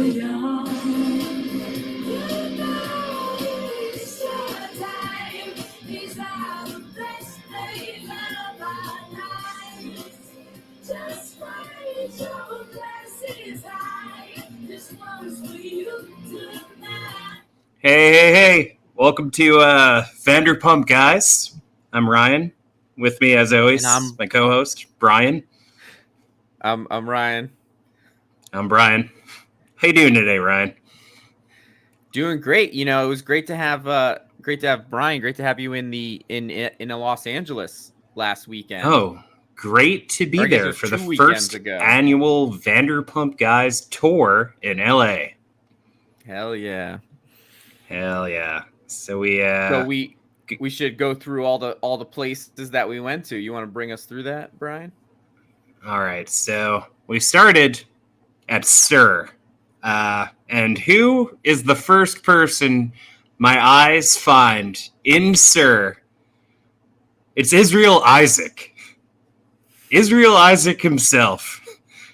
young. You know it's your time. These are the best days of our lives. Just raise your glasses high. This one's for you tonight. Hey. Welcome to Vanderpump Guys. I'm Ryan. With me, as always, And my co-host, Brian. I'm Ryan. I'm Brian. How you doing today, Ryan? Doing great. You know, it was great to have Brian. Great to have you in Los Angeles last weekend. Oh, great to be there for the first annual Vanderpump Guys tour in LA. Hell yeah. So we should go through all the places that we went to. You want to bring us through that, Brian? All right. So we started at Sir. And who is the first person my eyes find in Sir? It's Israel Isaac. Israel Isaac himself.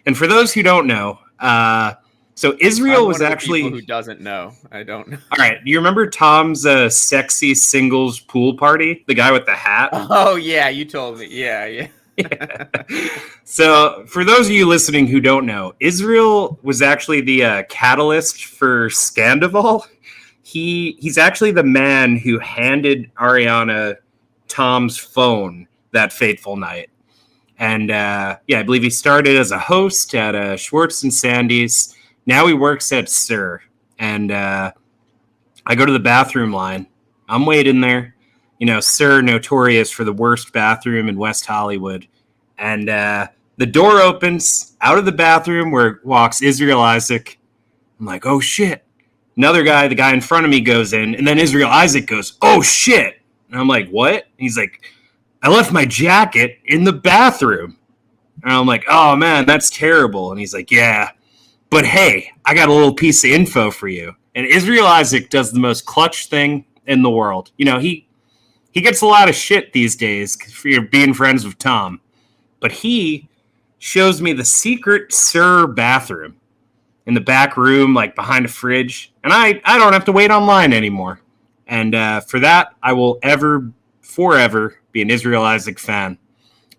And for those who don't know, so Israel was actually... people who doesn't know. I don't know. All right. Do you remember Tom's sexy singles pool party? The guy with the hat? Oh, yeah. You told me. Yeah. So for those of you listening who don't know, Israel was actually the catalyst for Sandoval. He's actually the man who handed Ariana Tom's phone that fateful night. And I believe he started as a host at Schwartz and Sandy's. Now he works at Sir. And I go to the bathroom line. I'm waiting there. You know, Sir, notorious for the worst bathroom in West Hollywood. And the door opens out of the bathroom where walks Israel Isaac. I'm like, oh, shit. Another guy, the guy in front of me, goes in. And then Israel Isaac goes, oh, shit. And I'm like, what? And he's like, I left my jacket in the bathroom. And I'm like, oh, man, that's terrible. And he's like, yeah. But, hey, I got a little piece of info for you. And Israel Isaac does the most clutch thing in the world. You know, he gets a lot of shit these days for being friends with Tom. But he shows me the secret Sir bathroom in the back room, like behind a fridge. And I don't have to wait online anymore. And for that, I will forever be an Israel Isaac fan.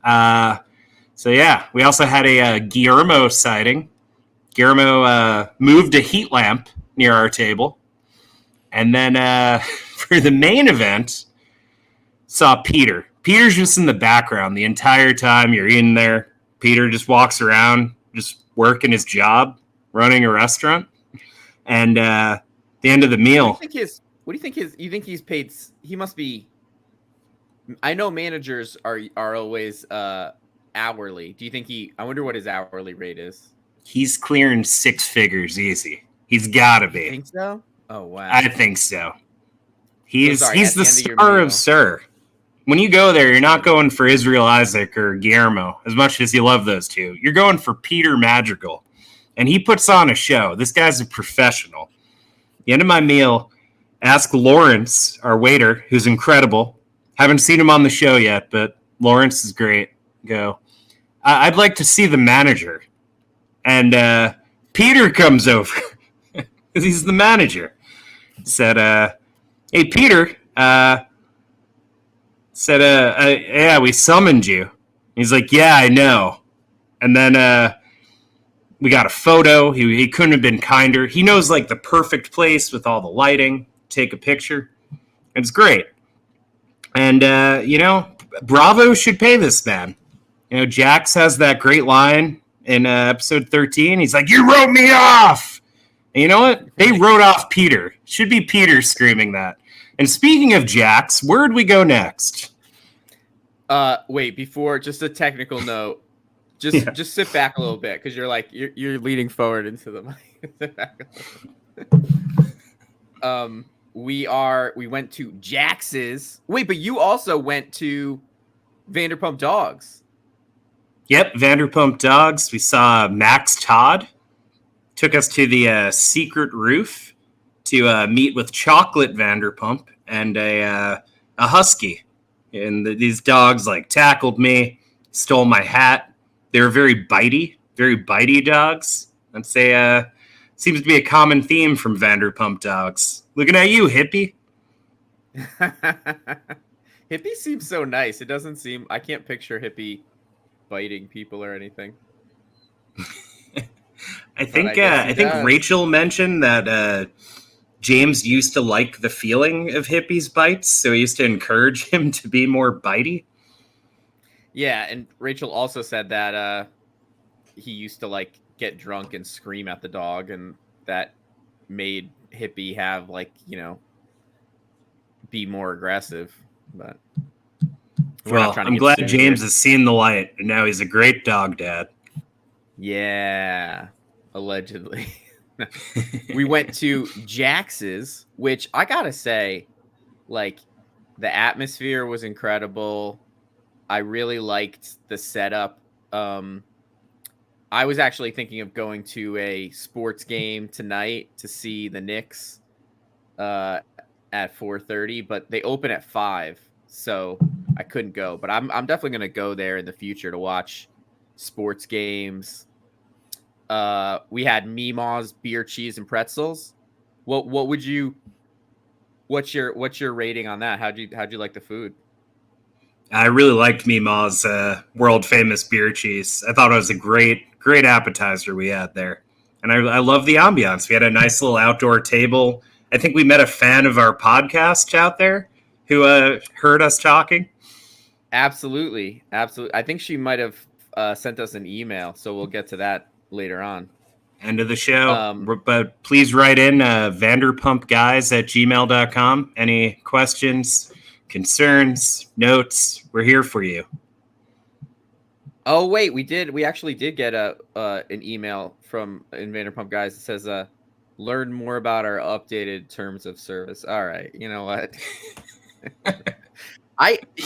We also had a Guillermo sighting. Guillermo moved a heat lamp near our table. And then for the main event, saw Peter. Peter's just in the background the entire time you're in there. Peter just walks around, just working his job, running a restaurant. And the end of the meal. What do you think you think he's paid? He must be. I know managers are always hourly. Do you think I wonder what his hourly rate is. He's clearing 6 figures easy. He's got to be. You think so? Oh, wow. I think so. He's the star of Sir. When you go there, you're not going for Israel Isaac or Guillermo, as much as you love those two. You're going for Peter Madrigal. And he puts on a show. This guy's a professional. The end of my meal, ask Lawrence, our waiter, who's incredible. Haven't seen him on the show yet, but Lawrence is great. Go. I'd like to see the manager. And Peter comes over. Because he's the manager. Said, hey, Peter. Yeah, we summoned you. He's like, yeah, I know. And then we got a photo. He couldn't have been kinder. He knows, like, the perfect place with all the lighting. Take a picture. It's great. And, Bravo should pay this man. You know, Jax has that great line in episode 13. He's like, you wrote me off! And you know what? They wrote off Peter. Should be Peter screaming that. And speaking of Jax, where'd we go next? Wait, before, just a technical note. Just sit back a little bit, because you're leaning forward into the mic. We went to Jax's. Wait, but you also went to Vanderpump Dogs. Yep, Vanderpump Dogs. We saw Max Todd. Took us to the secret roof to meet with Chocolate Vanderpump and a husky. And these dogs tackled me, stole my hat. They were very bitey dogs. I'd say Seems to be a common theme from Vanderpump Dogs. Looking at you, hippie. Hippie seems so nice. It doesn't seem. I can't picture Hippie biting people or anything. I But I guess he think does. Rachel mentioned that James used to like the feeling of Hippie's bites, so he used to encourage him to be more bitey. Yeah, and Rachel also said that he used to like get drunk and scream at the dog, and that made Hippie have like, you know, be more aggressive. But we're not Well, trying to I'm get glad sued James here. has seen the light, and now he's a great dog dad. Yeah, allegedly. We went to Jax's, which I gotta say, like, the atmosphere was incredible. I really liked the setup. I was actually thinking of going to a sports game tonight to see the Knicks at 4:30, but they open at 5, so I couldn't go. But I'm definitely gonna go there in the future to watch sports games. We had Meemaw's beer, cheese, and pretzels. What would you? What's your rating on that? How'd you like the food? I really liked Meemaw's world famous beer cheese. I thought it was a great appetizer we had there, and I love the ambiance. We had a nice little outdoor table. I think we met a fan of our podcast out there who heard us talking. Absolutely. I think she might have sent us an email, so we'll get to that later on. End of the show. Um, But please write in vanderpumpguys@gmail.com. Any questions, concerns, notes, we're here for you. Oh wait, we actually did get an email from in Vanderpump Guys that says learn more about our updated terms of service. All right, you know what? You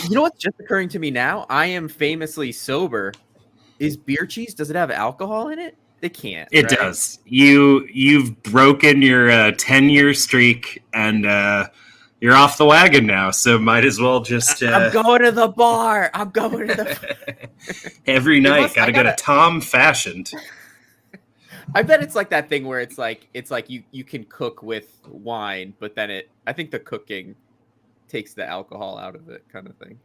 know what's just occurring to me now? I am famously sober. Is beer cheese, does it have alcohol in it? They can't. It right? does. You've broken your 10-year streak, and you're off the wagon now. So might as well just. I'm going to the bar. I'm going to the every night. Gotta get a Tom fashioned. I bet it's like that thing where it's like you can cook with wine, but then I think the cooking takes the alcohol out of it, kind of thing.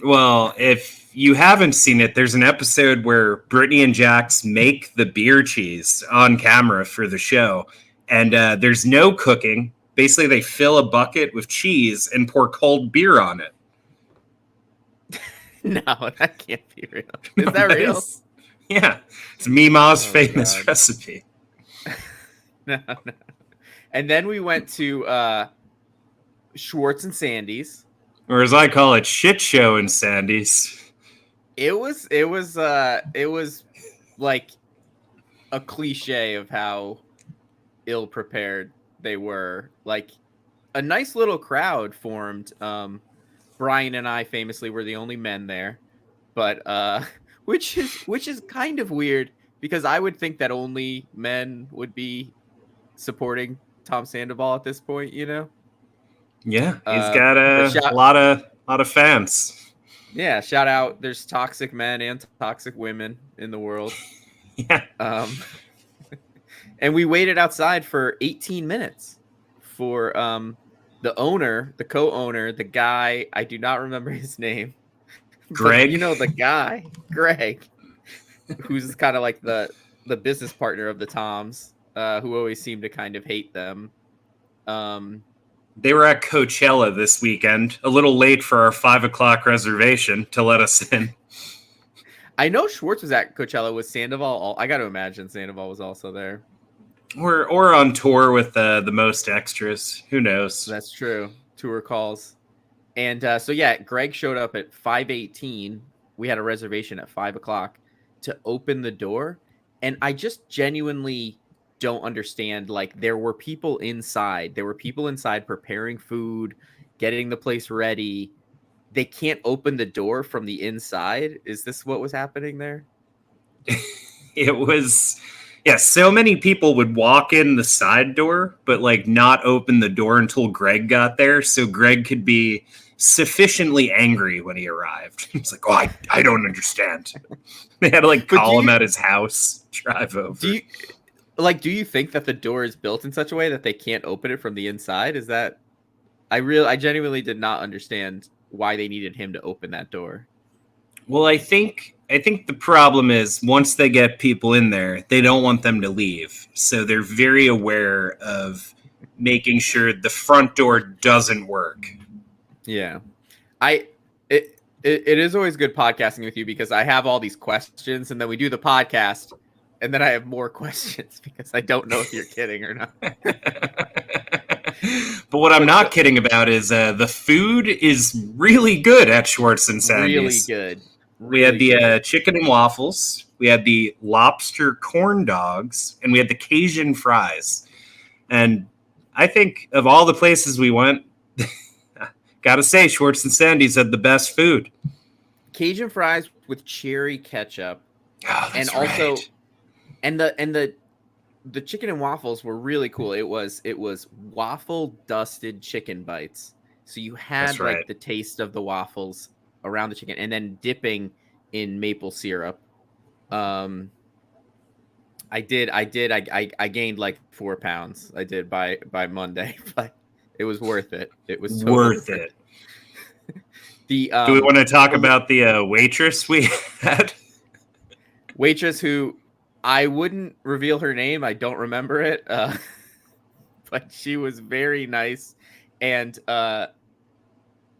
Well, if you haven't seen it, there's an episode where Brittany and Jax make the beer cheese on camera for the show, and there's no cooking. Basically, they fill a bucket with cheese and pour cold beer on it. No, that can't be real. Is that real? Yeah, it's Meemaw's famous recipe. No. And then we went to Schwartz and Sandy's. Or as I call it, shit show in Sandy's. It was like a cliche of how ill prepared they were. Like a nice little crowd formed. Brian and I famously were the only men there, but which is kind of weird because I would think that only men would be supporting Tom Sandoval at this point, you know? Yeah, he's got a lot of fans. Yeah, shout out. There's toxic men and toxic women in the world. Yeah. And we waited outside for 18 minutes for the owner, the co-owner, the guy. I do not remember his name. Greg. But, you know, the guy, Greg, who's kind of like the business partner of the Toms, who always seem to kind of hate them. They were at Coachella this weekend, a little late for our 5:00 reservation to let us in. I know Schwartz was at Coachella with Sandoval. I got to imagine Sandoval was also there. Or on tour with the most extras. Who knows? That's true. Tour calls. And so, yeah, Greg showed up at 5:18. We had a reservation at 5:00 to open the door. And I just genuinely don't understand. Like, there were people inside. There were people inside preparing food, getting the place ready. They can't open the door from the inside. Is this what was happening there? It was, yeah, so many people would walk in the side door, but like not open the door until Greg got there. So Greg could be sufficiently angry when he arrived. He's like, oh, I don't understand. They had to like call him at his house, drive over. Like, do you think that the door is built in such a way that they can't open it from the inside? Is that I genuinely did not understand why they needed him to open that door. Well, I think the problem is once they get people in there, they don't want them to leave. So they're very aware of making sure the front door doesn't work. Yeah. It is always good podcasting with you because I have all these questions and then we do the podcast and then I have more questions because I don't know if you're kidding or not. But what I'm not kidding about is the food is really good at Schwartz and Sandy's. Really good. We had the chicken and waffles, we had the lobster corn dogs, and we had the Cajun fries. And I think of all the places we went, gotta say, Schwartz and Sandy's had the best food. Cajun fries with cherry ketchup, and also, and the chicken and waffles were really cool. It was waffle dusted chicken bites, so you had like the taste of the waffles around the chicken, and then dipping in maple syrup. I gained like 4 pounds. I did by Monday, but it was worth it. It was totally worth it. Do we want to talk about the waitress we had? Waitress who I wouldn't reveal her name. I don't remember it, but she was very nice. And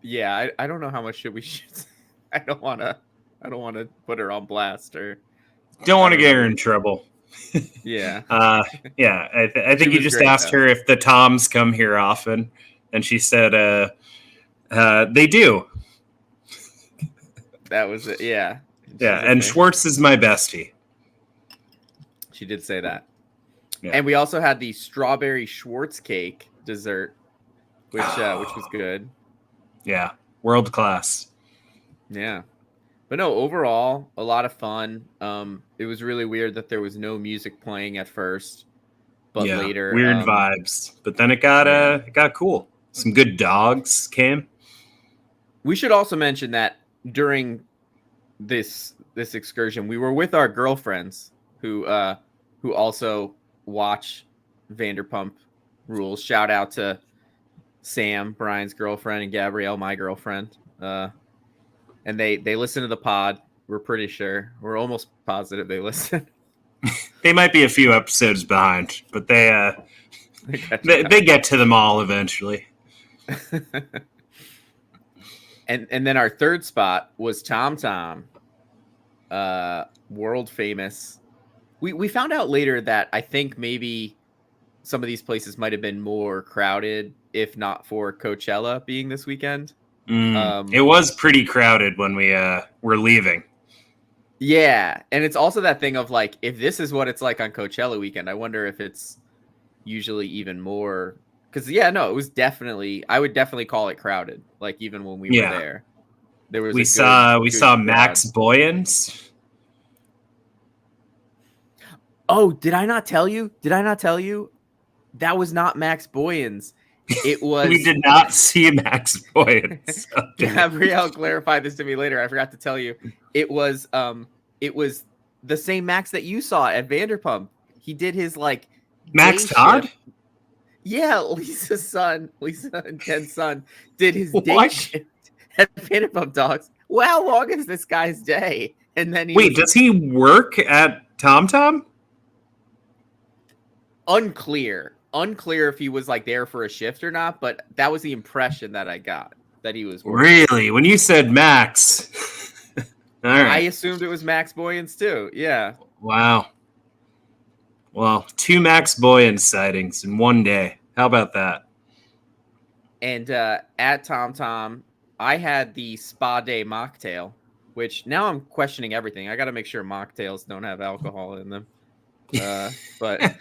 yeah, I don't know how much we should. I don't want to put her on blast or. Don't want to get her in trouble. Yeah. Yeah. I think you just asked her if the Toms come here often, and she said, they do. That was it. Yeah. Yeah. And Schwartz is my bestie. She did say that. Yeah. And we also had the strawberry Schwartz cake dessert, which was good. Yeah. World class. Yeah. But no, overall, a lot of fun. It was really weird that there was no music playing at first, but later weird vibes. But then it got cool. Some good dogs came. We should also mention that during this excursion, we were with our girlfriends who also watch Vanderpump Rules. Shout out to Sam, Brian's girlfriend, and Gabrielle, my girlfriend. And they listen to the pod. We're pretty sure. We're almost positive they listen. They might be a few episodes behind, but they get to them all eventually. And then our third spot was Tom Tom, world famous. We found out later that I think maybe some of these places might have been more crowded if not for Coachella being this weekend. It was pretty crowded when we were leaving. Yeah, and it's also that thing of like, if this is what it's like on Coachella weekend, I wonder if it's usually even more. Because it was definitely, I would definitely call it crowded. Like even when we were there, there was. We saw Max Boyens. Oh, did I not tell you? That was not Max Boyens. It was. We did not see Max Boyens. Gabrielle clarified this to me later. I forgot to tell you. It was the same Max that you saw at Vanderpump. He did his like Max Todd. Shift. Yeah, Lisa and Ken's son did his day shift at Vanderpump Dogs. Well, how long is this guy's day? And then does he work at TomTom? Unclear if he was like there for a shift or not, but that was the impression that I got, that he was working. Really? When you said Max, all right. I assumed it was Max Boyens too. Yeah. Wow. Well, 2 Max Boyens sightings in one day. How about that? And at TomTom, I had the spa day mocktail, which now I'm questioning everything. I got to make sure mocktails don't have alcohol in them. But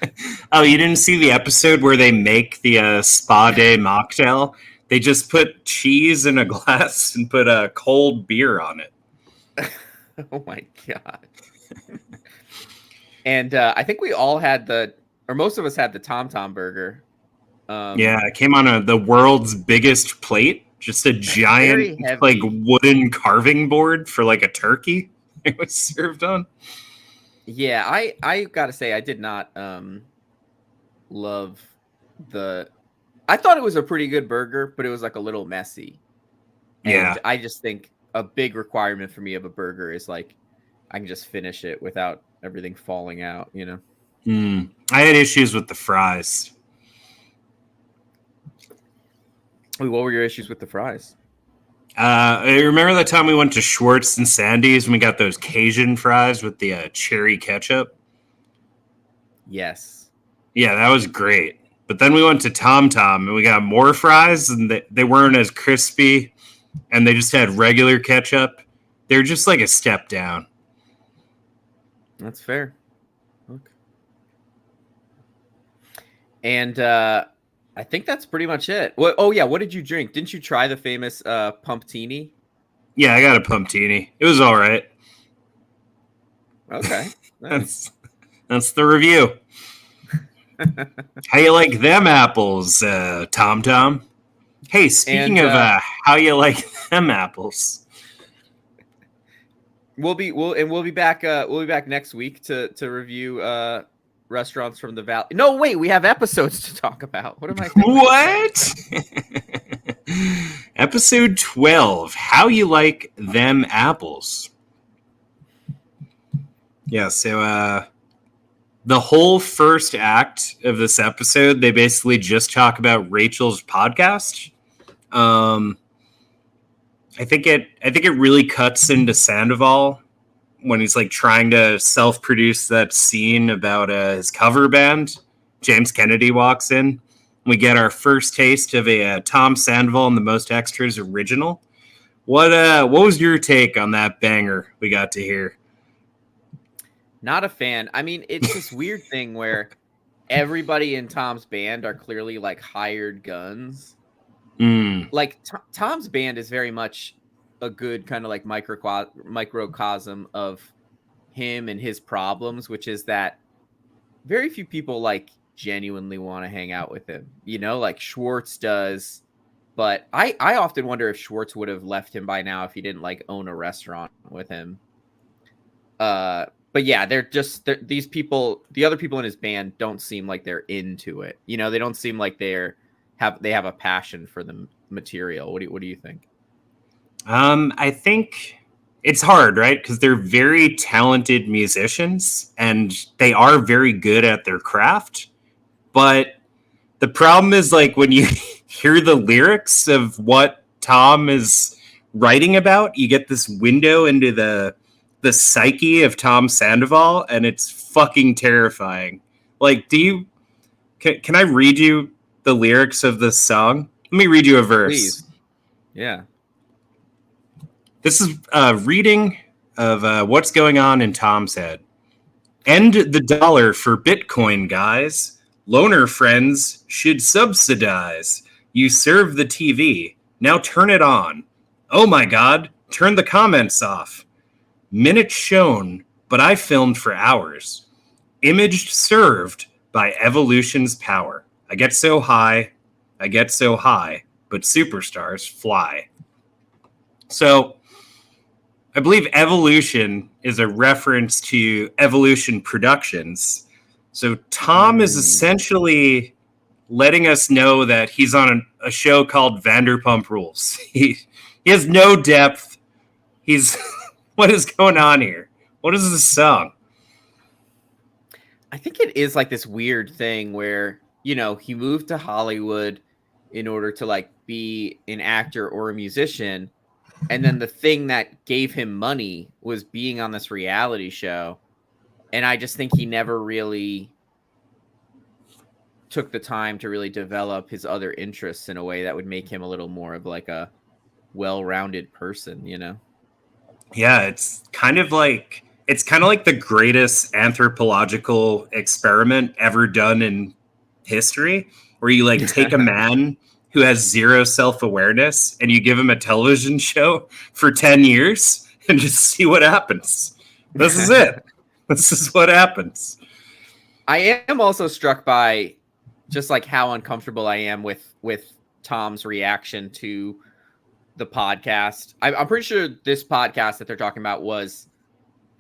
oh, you didn't see the episode where they make the spa day mocktail? They just put cheese in a glass and put a cold beer on it. Oh my god! And I think we all had most of us had the TomTom burger. It came on the world's biggest plate, just a giant like wooden carving board for like a turkey. It was served on. Yeah, I gotta say I did not love the. I thought it was a pretty good burger, but it was like a little messy. Yeah. And I just think a big requirement for me of a burger is like I can just finish it without everything falling out, you know? I had issues with the fries. Wait, what were your issues with the fries? I remember that time we went to Schwartz and Sandy's and we got those Cajun fries with the cherry ketchup. Yes. Yeah, that was great. But then we went to Tom Tom and we got more fries and they weren't as crispy and they just had regular ketchup. They're just like a step down. That's fair. Okay. And I think that's pretty much it. What? Oh yeah, what did you drink? Didn't you try the famous pumptini? Yeah, I got a pumptini. It was all right. Okay, nice. That's the review. How you like them apples, Tom Tom? Hey, speaking of how you like them apples, we'll be back next week to review restaurants from the valley. No, wait, we have episodes to talk about. What am I thinking? What? Episode 12, how you like them apples. Yeah, so the whole first act of this episode, they basically just talk about Rachel's podcast. I think it really cuts into Sandoval when he's like trying to self-produce that scene about his cover band. James Kennedy walks in. We get our first taste of a Tom Sandoval and the Most Extras original. What was your take on that banger we got to hear? Not a fan. I mean, it's this weird thing where everybody in Tom's band are clearly like hired guns. Like Tom's band is very much a good kind of like microcosm of him and his problems, which is that very few people like genuinely want to hang out with him. You know, like Schwartz does. But I often wonder if Schwartz would have left him by now if he didn't like own a restaurant with him. But yeah, these people, the other people in his band don't seem like they're into it. You know, they don't seem like they have a passion for the material. What do you think? I think it's hard, right? Because they're very talented musicians and they are very good at their craft. But the problem is like when you hear the lyrics of what Tom is writing about, you get this window into the psyche of Tom Sandoval, and it's fucking terrifying. Like, can I read you the lyrics of this song? Let me read you a verse. Please. Yeah. This is a reading of what's going on in Tom's head. End the dollar for Bitcoin, guys. Loaner friends should subsidize. You serve the TV. Now turn it on. Oh my God, turn the comments off. Minutes shown, but I filmed for hours. Imaged served by evolution's power. I get so high, but superstars fly. So, I believe Evolution is a reference to Evolution Productions. So Tom is essentially letting us know that he's on a show called Vanderpump Rules. He has no depth. What is going on here? What is this song? I think it is like this weird thing where, you know, he moved to Hollywood in order to like be an actor or a musician. And then the thing that gave him money was being on this reality show. And I just think he never really took the time to really develop his other interests in a way that would make him a little more of like a well-rounded person, you know? Yeah, it's kind of like the greatest anthropological experiment ever done in history, where you like take a man who has zero self-awareness and you give him a television show for 10 years and just see what happens. This is it. This is what happens. I am also struck by just like how uncomfortable I am with Tom's reaction to the podcast. I'm pretty sure this podcast that they're talking about was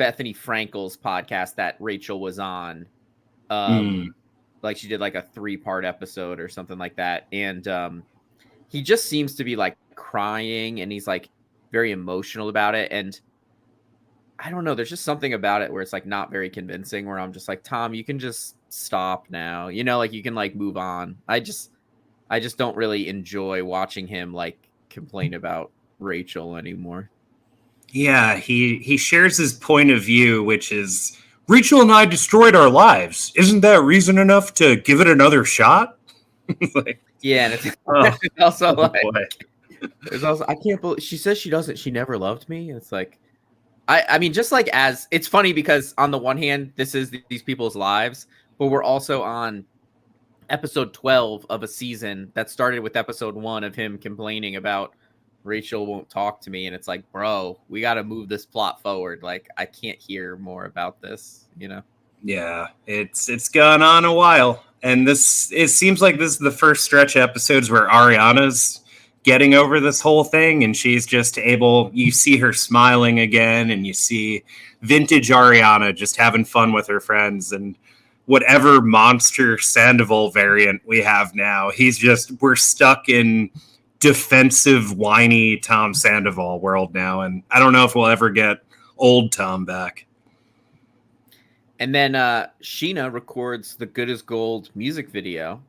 Bethany Frankel's podcast that Rachel was on. Like she did like a 3-part episode or something like that. And he just seems to be like crying, and he's like very emotional about it. And I don't know, there's just something about it where it's like not very convincing, where I'm just like, Tom, you can just stop now. You know, like you can like move on. I just don't really enjoy watching him like complain about Rachel anymore. Yeah, he shares his point of view, which is Rachel and I destroyed our lives. Isn't that reason enough to give it another shot? Like, yeah, and it's, oh, it's also like boy. there's also, I can't believe she says she never loved me. It's like I mean, just like, as it's funny because on the one hand, this is these people's lives, but we're also on episode 12 of a season that started with episode 1 of him complaining about Rachel won't talk to me. And it's like, bro, we got to move this plot forward. Like, I can't hear more about this, you know? Yeah, it's gone on a while. And it seems like this is the first stretch of episodes where Ariana's getting over this whole thing, and she's just able, you see her smiling again, and you see vintage Ariana just having fun with her friends, and whatever monster Sandoval variant we have now, we're stuck in defensive, whiny Tom Sandoval world now, and I don't know if we'll ever get old Tom back. And then Scheana records the Good as Gold music video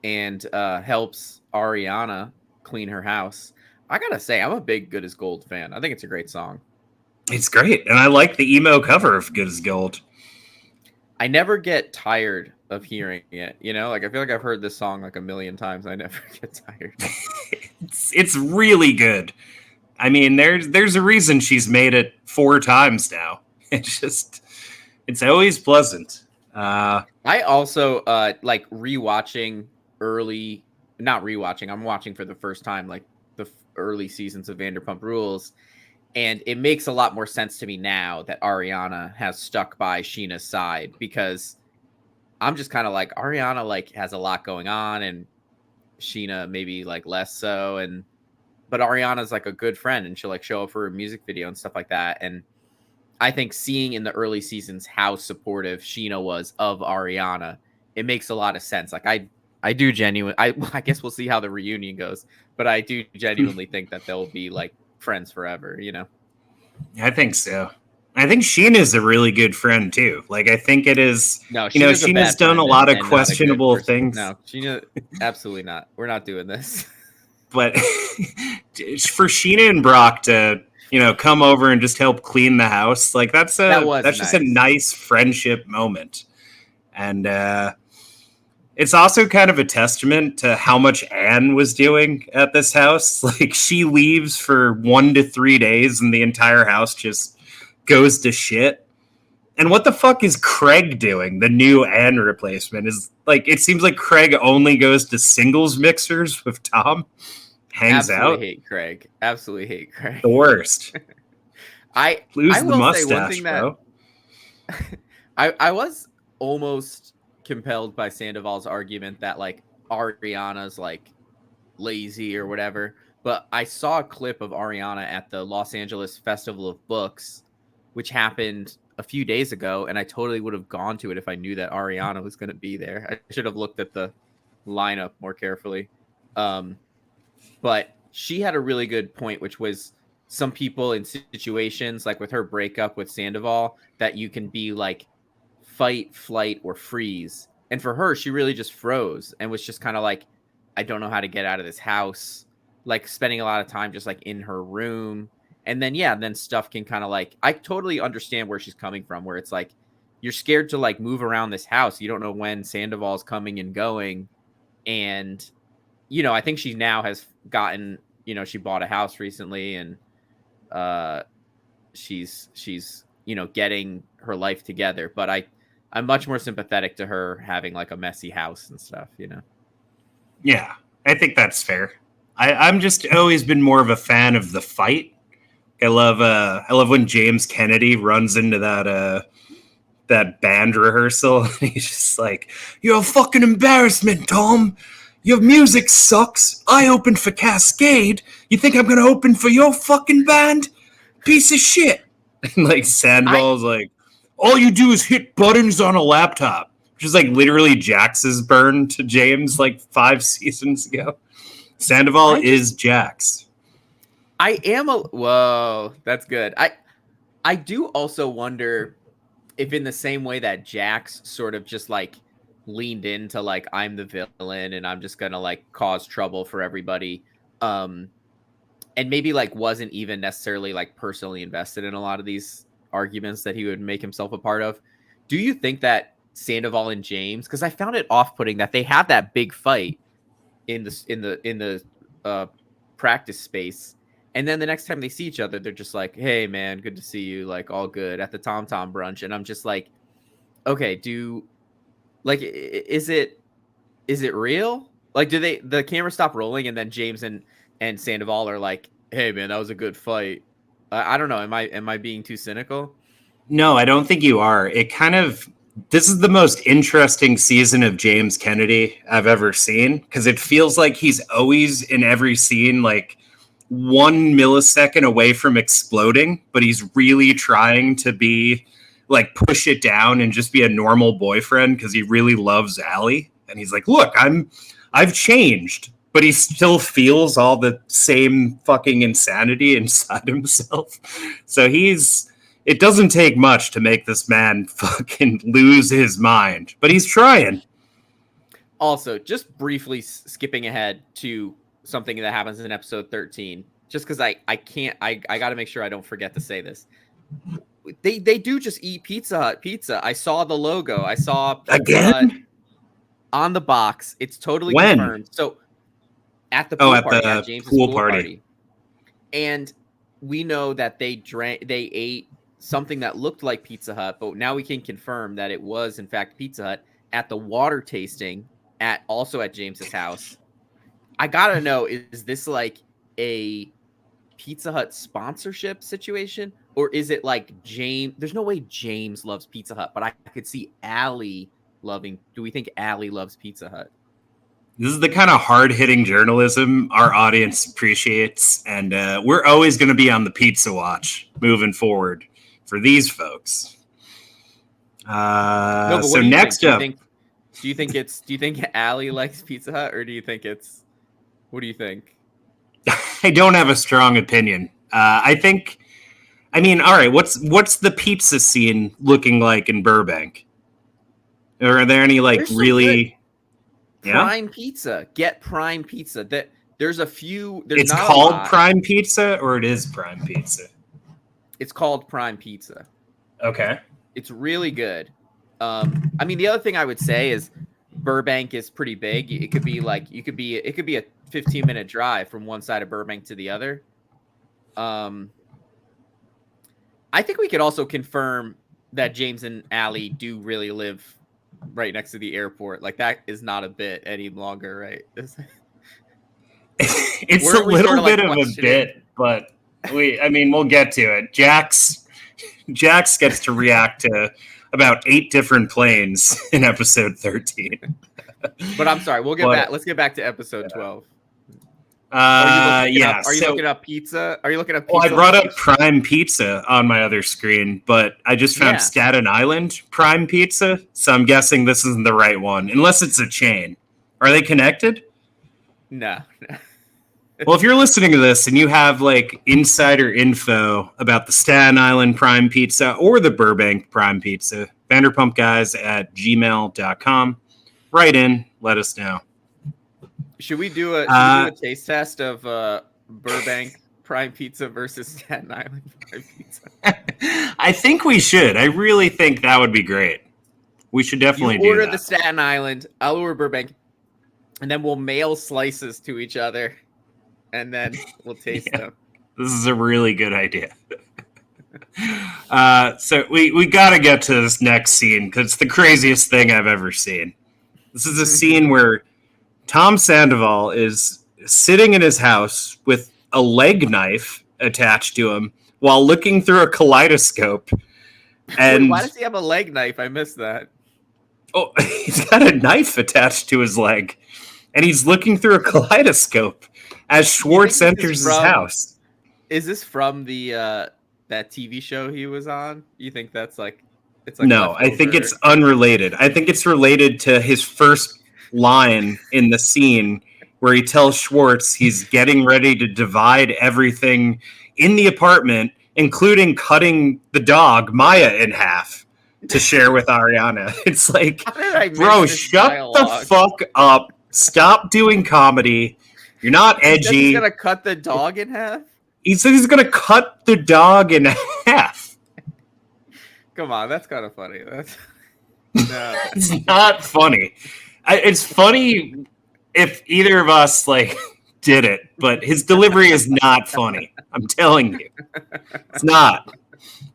and helps Ariana clean her house. I gotta say, I'm a big Good as Gold fan. I think it's a great song. It's great, and I like the emo cover of Good as Gold. I never get tired of hearing it, you know? Like, I feel like I've heard this song like a million times. I never get tired. It's really good. I mean, there's a reason she's made it 4 times now. It's always pleasant. I also like rewatching I'm watching for the first time like the early seasons of Vanderpump Rules, and it makes a lot more sense to me now that Ariana has stuck by Scheana's side, because I'm just kind of like, Ariana like has a lot going on and Scheana maybe like less so, but Ariana's like a good friend, and she'll like show up for a music video and stuff like that. And I think seeing in the early seasons how supportive Scheana was of Ariana, it makes a lot of sense. Like I do I guess we'll see how the reunion goes, but I do genuinely think that they'll be like friends forever, you know? I think so. I think Scheana's a really good friend too. Like, I think it is, no, Scheana's done a lot of questionable things. No, Scheana, absolutely not. We're not doing this. But for Scheana and Brock to, come over and just help clean the house, like that's just a nice friendship moment. And it's also kind of a testament to how much Anne was doing at this house. Like, she leaves for 1 to 3 days and the entire house just goes to shit. And what the fuck is Craig doing? The new Anne replacement is like, it seems like Craig only goes to singles mixers with Tom. Hangs out. Absolutely hate Craig. The worst. I lose I the will mustache, say one thing bro. That I was almost compelled by Sandoval's argument that like Ariana's like lazy or whatever, but I saw a clip of Ariana at the Los Angeles Festival of Books, which happened a few days ago, and I totally would have gone to it if I knew that Ariana was going to be there. I should have looked at the lineup more carefully. But she had a really good point, which was some people in situations like with her breakup with Sandoval, that you can be like fight, flight, or freeze. And for her, she really just froze and was just kind of like, I don't know how to get out of this house, like spending a lot of time just like in her room. And then stuff can kind of like, I totally understand where she's coming from, where it's like, you're scared to like move around this house. You don't know when Sandoval's coming and going. And, I think she now has gotten, she bought a house recently, and she's getting her life together. But I'm much more sympathetic to her having like a messy house and stuff, Yeah, I think that's fair. I'm just always been more of a fan of the fight. I love when James Kennedy runs into that band rehearsal, and he's just like, "You're a fucking embarrassment, Tom. Your music sucks. I opened for Cascade. You think I'm gonna open for your fucking band? Piece of shit." And like Sandoval's like, all you do is hit buttons on a laptop, which is like literally Jax's burn to James like 5 seasons ago. Sandoval is Jax. I am whoa, that's good. I do also wonder if in the same way that Jax sort of just like leaned into like I'm the villain and I'm just gonna like cause trouble for everybody. And maybe like wasn't even necessarily like personally invested in a lot of these arguments that he would make himself a part of. Do you think that Sandoval and James, because I found it off-putting that they have that big fight in the practice space, and then the next time they see each other, they're just like, "Hey man, good to see you," like all good at the Tom Tom brunch, and I'm just like, okay, is it real? Like, do the camera stop rolling and then James and Sandoval are like, "Hey man, that was a good fight." I don't know. Am I being too cynical? No, I don't think you are. This is the most interesting season of James Kennedy I've ever seen, because it feels like he's always in every scene like 1 millisecond away from exploding, but he's really trying to be like push it down and just be a normal boyfriend because he really loves Allie. And he's like, look, I've changed, but he still feels all the same fucking insanity inside himself. So it doesn't take much to make this man fucking lose his mind, but he's trying. Also, just briefly skipping ahead to something that happens in episode 13, just because I got to make sure I don't forget to say this. They do just eat Pizza Hut pizza. I saw the logo. I saw Pizza Hut on the box. It's totally confirmed. So at the pool party, at James's pool party. And we know that they ate something that looked like Pizza Hut, but now we can confirm that it was in fact Pizza Hut at the water tasting also at James's house. I gotta know, is this like a Pizza Hut sponsorship situation, or is it like James? There's no way James loves Pizza Hut, but I could see Allie loving. Do we think Allie loves Pizza Hut? This is the kind of hard-hitting journalism our audience appreciates, and we're always going to be on the pizza watch moving forward for these folks. So next up, do you think Allie likes Pizza Hut, or do you think it's? What do you think? I don't have a strong opinion. All right. What's the pizza scene looking like in Burbank? Or are there any like really? Prime Pizza. Get Prime Pizza. There's a few. It's called Prime Pizza, or it is Prime Pizza. It's called Prime Pizza. Okay. It's really good. The other thing I would say is Burbank is pretty big. It could be a 15-minute drive from one side of Burbank to the other. I think we could also confirm that James and Allie do really live right next to the airport. Like, that is not a bit any longer, right? It's a little bit of a bit, but we'll get to it. Jax gets to react to about 8 different planes in episode 13. But I'm sorry, back. Let's get back to episode 12. Are you looking up pizza? Are you looking up pizza? Well, I brought up Prime Pizza on my other screen, but I just found Staten Island Prime Pizza, so I'm guessing this isn't the right one, unless it's a chain. Are they connected? No. Well, if you're listening to this and you have like insider info about the Staten Island Prime Pizza or the Burbank Prime Pizza, vanderpumpguys@gmail.com. Write in, let us know. Should we do a taste test of Burbank Prime Pizza versus Staten Island Prime Pizza? I think we should. I really think that would be great. We should definitely do that. Order the Staten Island, I'll order Burbank, and then we'll mail slices to each other, and then we'll taste them. This is a really good idea. So we got to get to this next scene because it's the craziest thing I've ever seen. This is a scene where Tom Sandoval is sitting in his house with a leg knife attached to him while looking through a kaleidoscope. And why does he have a leg knife? I missed that. Oh, he's got a knife attached to his leg, and he's looking through a kaleidoscope as Schwartz enters his house. Is this from the TV show he was on? You think that's like it's like No, I think leftover? it's unrelated. I think it's related to his first line in the scene where he tells Schwartz he's getting ready to divide everything in the apartment, including cutting the dog Maya in half to share with Ariana. It's like, How did I miss bro, this shut dialogue? the fuck up. Stop doing comedy. You're not He said edgy. he's gonna cut the dog in half. He said he's gonna cut the dog in half. Come on, that's kind of funny. That's no. It's not funny. It's funny if either of us like did it, but his delivery is not funny. I'm telling you, it's not.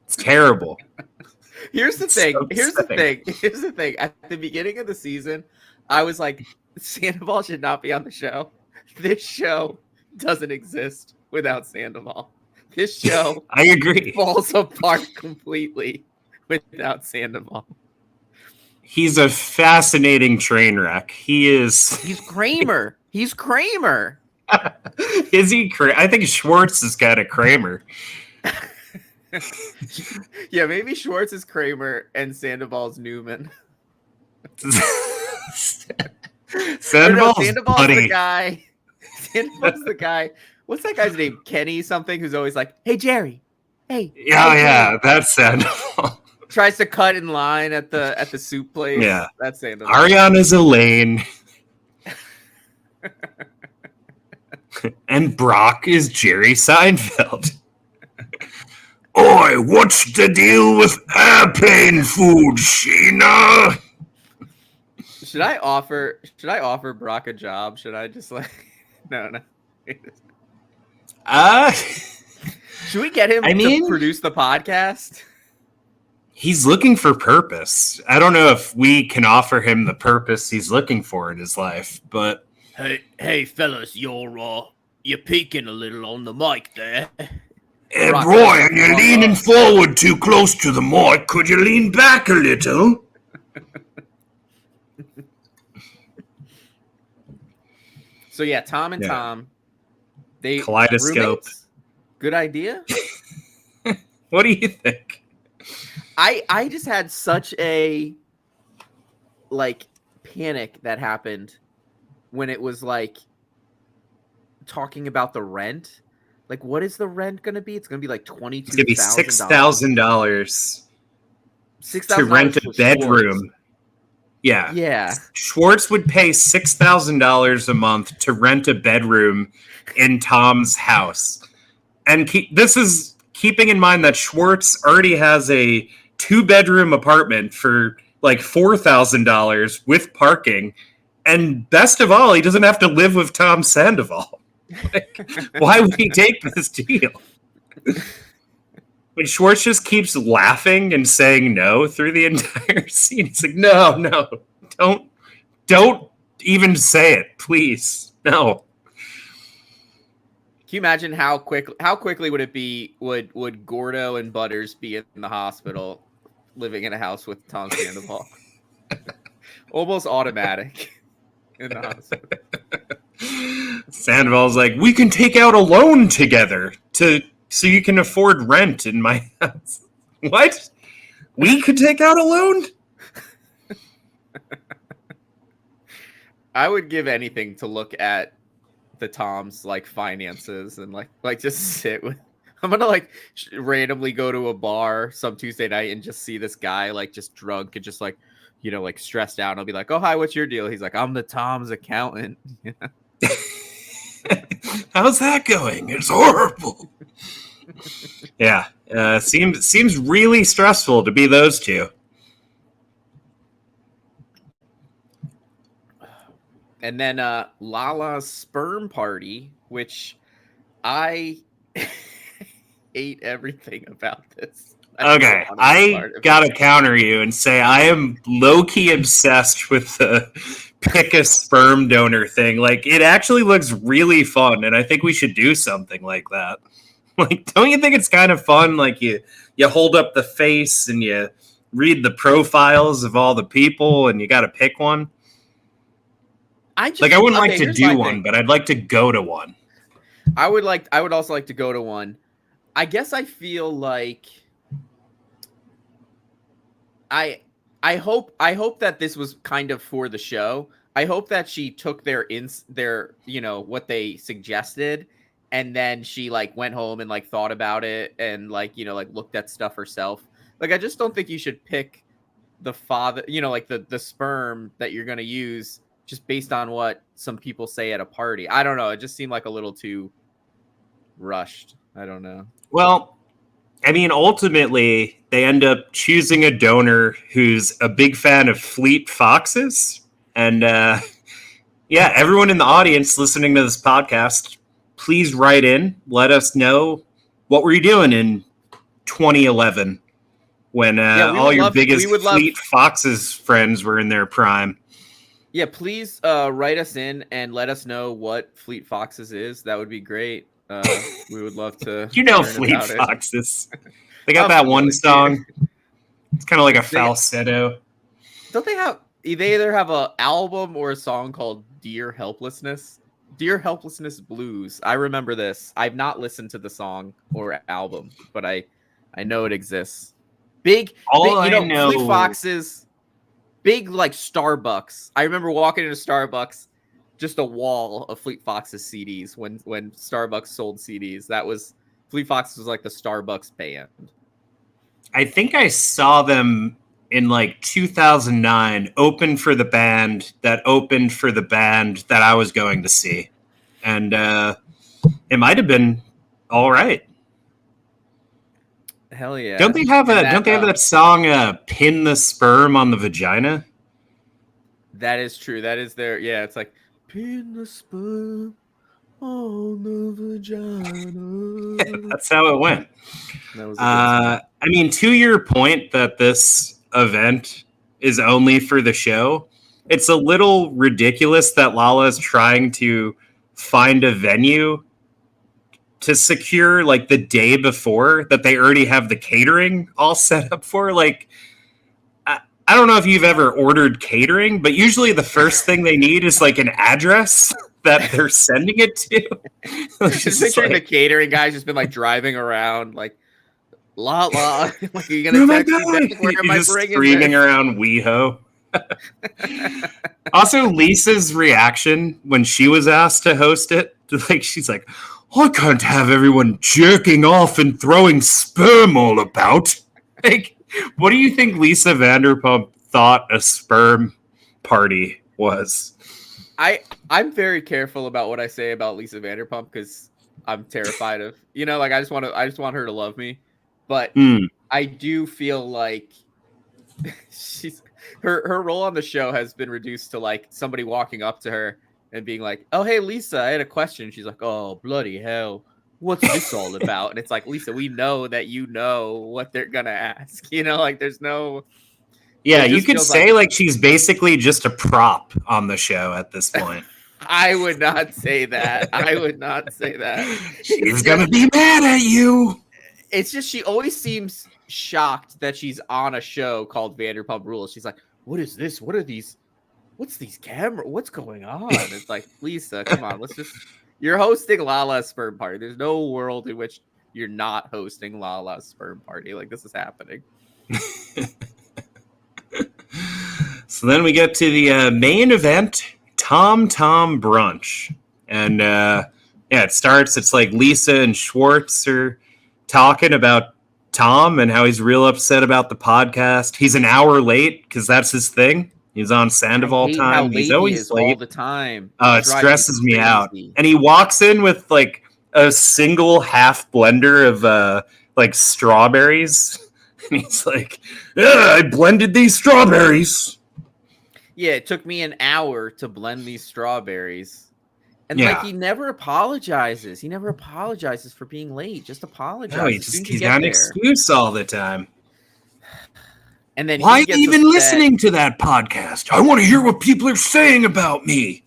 It's terrible. Here's the thing. So Here's the upsetting. thing. Here's the thing. At the beginning of the season, I was like, Sandoval should not be on the show. This show doesn't exist without Sandoval. This show I agree. falls apart completely without Sandoval. He's a fascinating train wreck. He is. He's Kramer. He's Kramer. Is he? I think Schwartz is kind of Kramer. Yeah, maybe Schwartz is Kramer and Sandoval's Newman. Sandoval's Sandoval's funny. the guy. Sandoval's the guy. What's that guy's name? Kenny something, who's always like, "Hey Jerry, hey." Yeah, hey, yeah, Jerry." that's Sandoval. Tries to cut in line at the soup place. Yeah. That's Sandoval. Ariana's Elaine. And Brock is Jerry Seinfeld. Oi, what's the deal with airplane food, Scheana? Should I offer Brock a job? Should I just like no. Should we get him to produce the podcast? He's looking for purpose. I don't know if we can offer him the purpose he's looking for in his life, but Hey, fellas, you're peeking a little on the mic there. hey, Roy, you're leaning forward too close to the mic. Could you lean back a little? So yeah, Tom and Tom, they Kaleidoscope. roommates? Good idea. What do you think? I just had such a like panic that happened when it was like talking about the rent. Like, what is the rent going to be? It's going to be like $22,000. It's gonna be $6,000 to rent a bedroom. Schwartz. Yeah. Yeah. Schwartz would pay $6,000 a month to rent a bedroom in Tom's house. And this is keeping in mind that Schwartz already has a 2-bedroom apartment for like $4,000 with parking. And best of all, he doesn't have to live with Tom Sandoval. Like, why would he take this deal? When Schwartz just keeps laughing and saying no through the entire scene, it's like, no, don't even say it, please, no. Can you imagine how quickly would it be? Would Gordo and Butters be in the hospital, living in a house with Tom Sandoval? Almost automatic in the hospital. Sandoval's like, we can take out a loan together so you can afford rent in my house. What? We could take out a loan? I would give anything to look at the Tom's like finances and like just sit with. I'm gonna like randomly go to a bar some Tuesday night and just see this guy like just drunk and just like, you know, like stressed out. And I'll be like, oh hi, what's your deal? He's like, I'm the Tom's accountant. How's that going? It's horrible. Yeah, seems really stressful to be those two. And then Lala's sperm party, which I ate everything about this. Okay, I gotta counter you and say I am low-key obsessed with the pick a sperm donor thing. Like, it actually looks really fun, and I think we should do something like that. Like, don't you think it's kind of fun? Like, you hold up the face and you read the profiles of all the people, and you gotta pick one. I wouldn't like to do one, but I'd like to go to one. I would also like to go to one. I guess I feel like I hope that this was kind of for the show. I hope that she took their what they suggested, and then she like went home and like thought about it and like like looked at stuff herself. Like I just don't think you should pick the father, like the sperm that you're gonna use just based on what some people say at a party. I don't know. It just seemed like a little too rushed. I don't know. Well, I mean, ultimately, they end up choosing a donor who's a big fan of Fleet Foxes. And yeah, everyone in the audience listening to this podcast, please write in. Let us know, what were you doing in 2011 when all your biggest Fleet Foxes friends were in their prime? Yeah, please write us in and let us know what Fleet Foxes is. That would be great. We would love to. Fleet Foxes. They got that one song. It's kind of like a falsetto. Don't they have? They either have an album or a song called "Dear Helplessness." "Dear Helplessness Blues." I remember this. I've not listened to the song or album, but I know it exists. Big Fleet Foxes. Big like Starbucks. I remember walking into Starbucks. Just a wall of Fleet Foxes CDs when Starbucks sold CDs. That was Fleet Foxes was like the Starbucks band. I think I saw them in like 2009 open for the band that opened for the band that I was going to see. And it might have been all right. Hell yeah. Don't they have that song Pin the Sperm on the Vagina? That is true. That is their it's like pin the sperm on the vagina. That's how it went. That was I mean, to your point that this event is only for the show, it's a little ridiculous that Lala is trying to find a venue to secure like the day before that they already have the catering all set up for. Like, I don't know if you've ever ordered catering, but usually the first thing they need is like an address that they're sending it to. Just picturing the catering guy's just been like driving around like Lala. Like, are you gonna text me back? Where am I bringing screaming this? around WeHo. Also, Lisa's reaction when she was asked to host it, like she's like, I can't have everyone jerking off and throwing sperm all about. Like, what do you think Lisa Vanderpump thought a sperm party was? I'm very careful about what I say about Lisa Vanderpump because I'm terrified of like I just want her to love me, but I do feel like she's her role on the show has been reduced to like somebody walking up to her and being like, "Oh hey Lisa, I had a question." She's like, "Oh bloody hell, what's this all about?" And it's like, Lisa, we know that you know what they're gonna ask. Like there's no. Yeah, you could say like she's basically just a prop on the show at this point. I would not say that. I would not say that. She's gonna be mad at you. It's just she always seems shocked that she's on a show called Vanderpump Rules. She's like, "What is this? What are these? What's these camera? What's going on?" It's like, Lisa, come on, let's just. You're hosting Lala's sperm party. There's no world in which you're not hosting Lala's sperm party. Like this is happening. So then we get to the main event, Tom Brunch. And it starts, it's like Lisa and Schwartz are talking about Tom and how he's real upset about the podcast. He's an hour late because that's his thing. He's on Sandoval time. He's always late all the time. It stresses me out. And he walks in with like a single half blender of like strawberries. And he's like, "Yeah, I blended these strawberries." Yeah, it took me an hour to blend these strawberries. And like he never apologizes. He never apologizes for being late. Just apologize. No, he's got an excuse all the time. And then why are you even listening to that podcast? I want to hear what people are saying about me.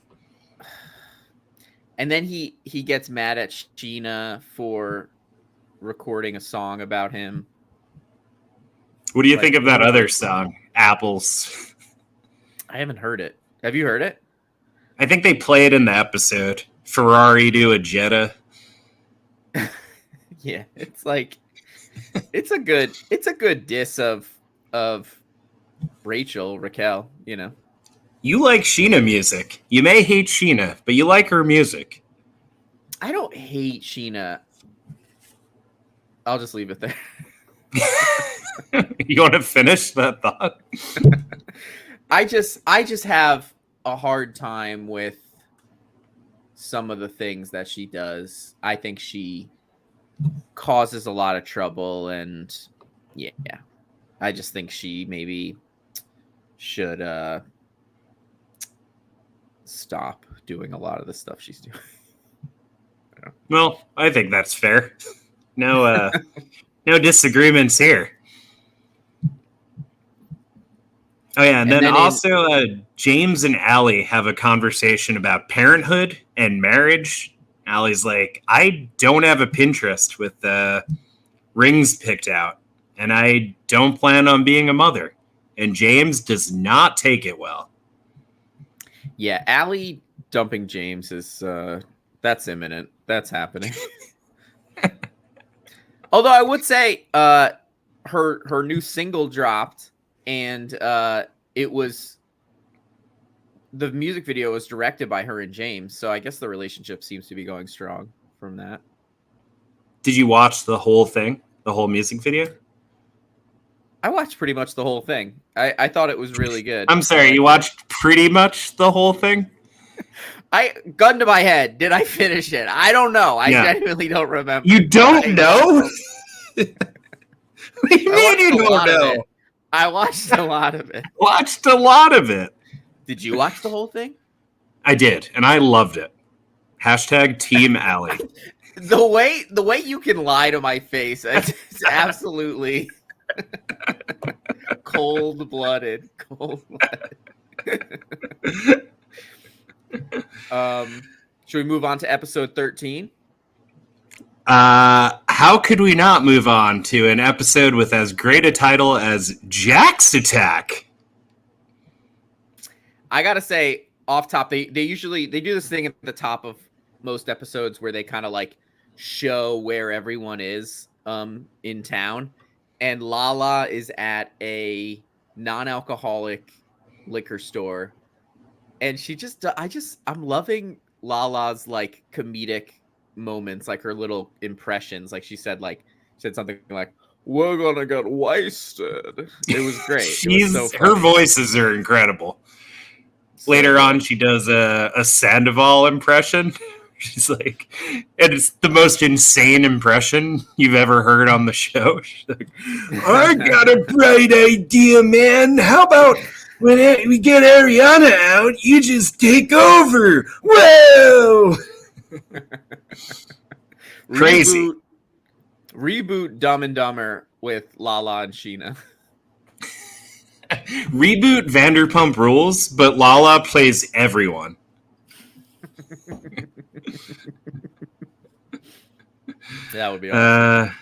And then he gets mad at Scheana for recording a song about him. What do you think of that other song, Apples? I haven't heard it. Have you heard it? I think they play it in the episode. Ferrari to a Jetta. Yeah, it's like it's a good diss of Raquel, you know. You like Scheana music. You may hate Scheana, but you like her music. I don't hate Scheana. I'll just leave it there. You want to finish that thought? I just have a hard time with some of the things that she does. I think she causes a lot of trouble, and yeah, I just think she maybe should stop doing a lot of the stuff she's doing. Well, I think that's fair. No disagreements here. Oh yeah, and then also James and Allie have a conversation about parenthood and marriage. Allie's like, I don't have a Pinterest with rings picked out, and I don't plan on being a mother. And James does not take it well. Yeah, Allie dumping James is that's imminent. That's happening. Although I would say her new single dropped, and it was the music video was directed by her and James, so I guess the relationship seems to be going strong from that. Did you watch the whole thing, the whole music video? I watched pretty much the whole thing. I thought it was really good. I'm sorry, you watched pretty much the whole thing? Gun to my head, did I finish it? I don't know. I genuinely don't remember. You don't know? What do you mean you don't know? I watched a lot of it. Watched a lot of it. Did you watch the whole thing? I did, and I loved it. Hashtag Team Allie. The way you can lie to my face, it's absolutely cold-blooded. Should we move on to episode 13? How could we not move on to an episode with as great a title as Jack's Attack? I gotta say, off top, they usually do this thing at the top of most episodes where they kind of like show where everyone is in town, and Lala is at a non-alcoholic liquor store, and I'm loving Lala's like comedic moments, like her little impressions. Like she said something like, "We're gonna get wasted." It was great. Her voices are incredible. Later on, she does a Sandoval impression. She's like, and it's the most insane impression you've ever heard on the show. She's like, I got a bright idea, man. How about when we get Ariana out, you just take over? Whoa! Crazy. Reboot Dumb and Dumber with Lala and Scheana. Reboot Vanderpump Rules, but Lala plays everyone. That would be awesome.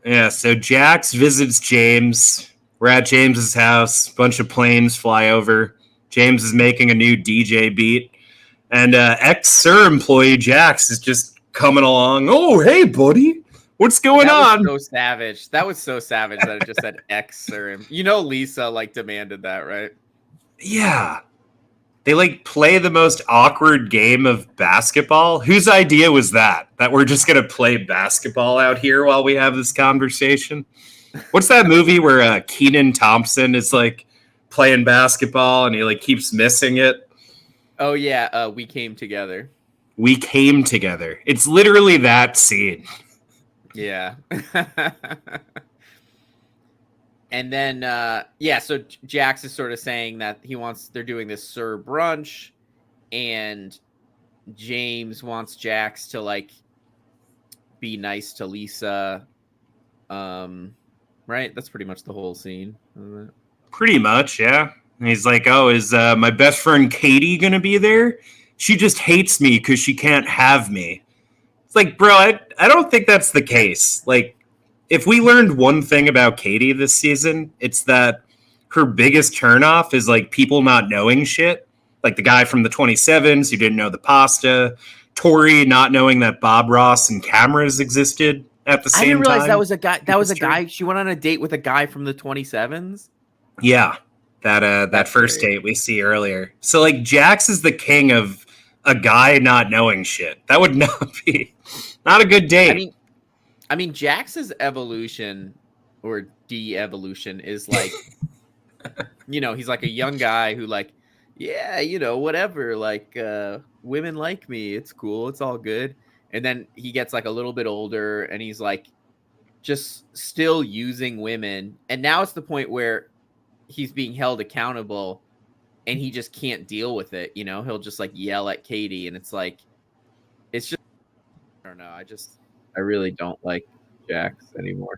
Yeah, so Jax visits James. We're at James's house. A bunch of planes fly over. James is making a new DJ beat. And ex-Sir employee Jax is just coming along. Oh, hey, buddy. What's going on? So savage. That was so savage that it just said ex-Sir. You know Lisa, like, demanded that, right? Yeah. They, like, play the most awkward game of basketball. Whose idea was that? That we're just going to play basketball out here while we have this conversation? What's that movie where Kenan Thompson is, like, playing basketball and he, like, keeps missing it? Oh, yeah. We Came Together. We Came Together. It's literally that scene. Yeah. And then, so Jax is sort of saying that they're doing this Sir brunch, and James wants Jax to, like, be nice to Lisa. Right? That's pretty much the whole scene. Pretty much, yeah. And he's like, oh, is my best friend Katie going to be there? She just hates me because she can't have me. It's like, bro, I don't think that's the case. Like, if we learned one thing about Katie this season, it's that her biggest turnoff is, like, people not knowing shit. Like the guy from the 27s who didn't know the pasta. Tori not knowing that Bob Ross and cameras existed at the same I didn't realize time. that was a guy. That was a History. guy. She went on a date with a guy from the 27s. Yeah, that That's first great. date we see earlier. So like Jax is the king of a guy not knowing shit. That would not be not a good date. I mean, Jax's evolution or de-evolution is like, he's like a young guy who like, yeah, whatever, like women like me, it's cool, it's all good. And then he gets like a little bit older and he's like just still using women. And now it's the point where he's being held accountable and he just can't deal with it. He'll just like yell at Katie and it's just, I don't know. I really don't like Jax anymore.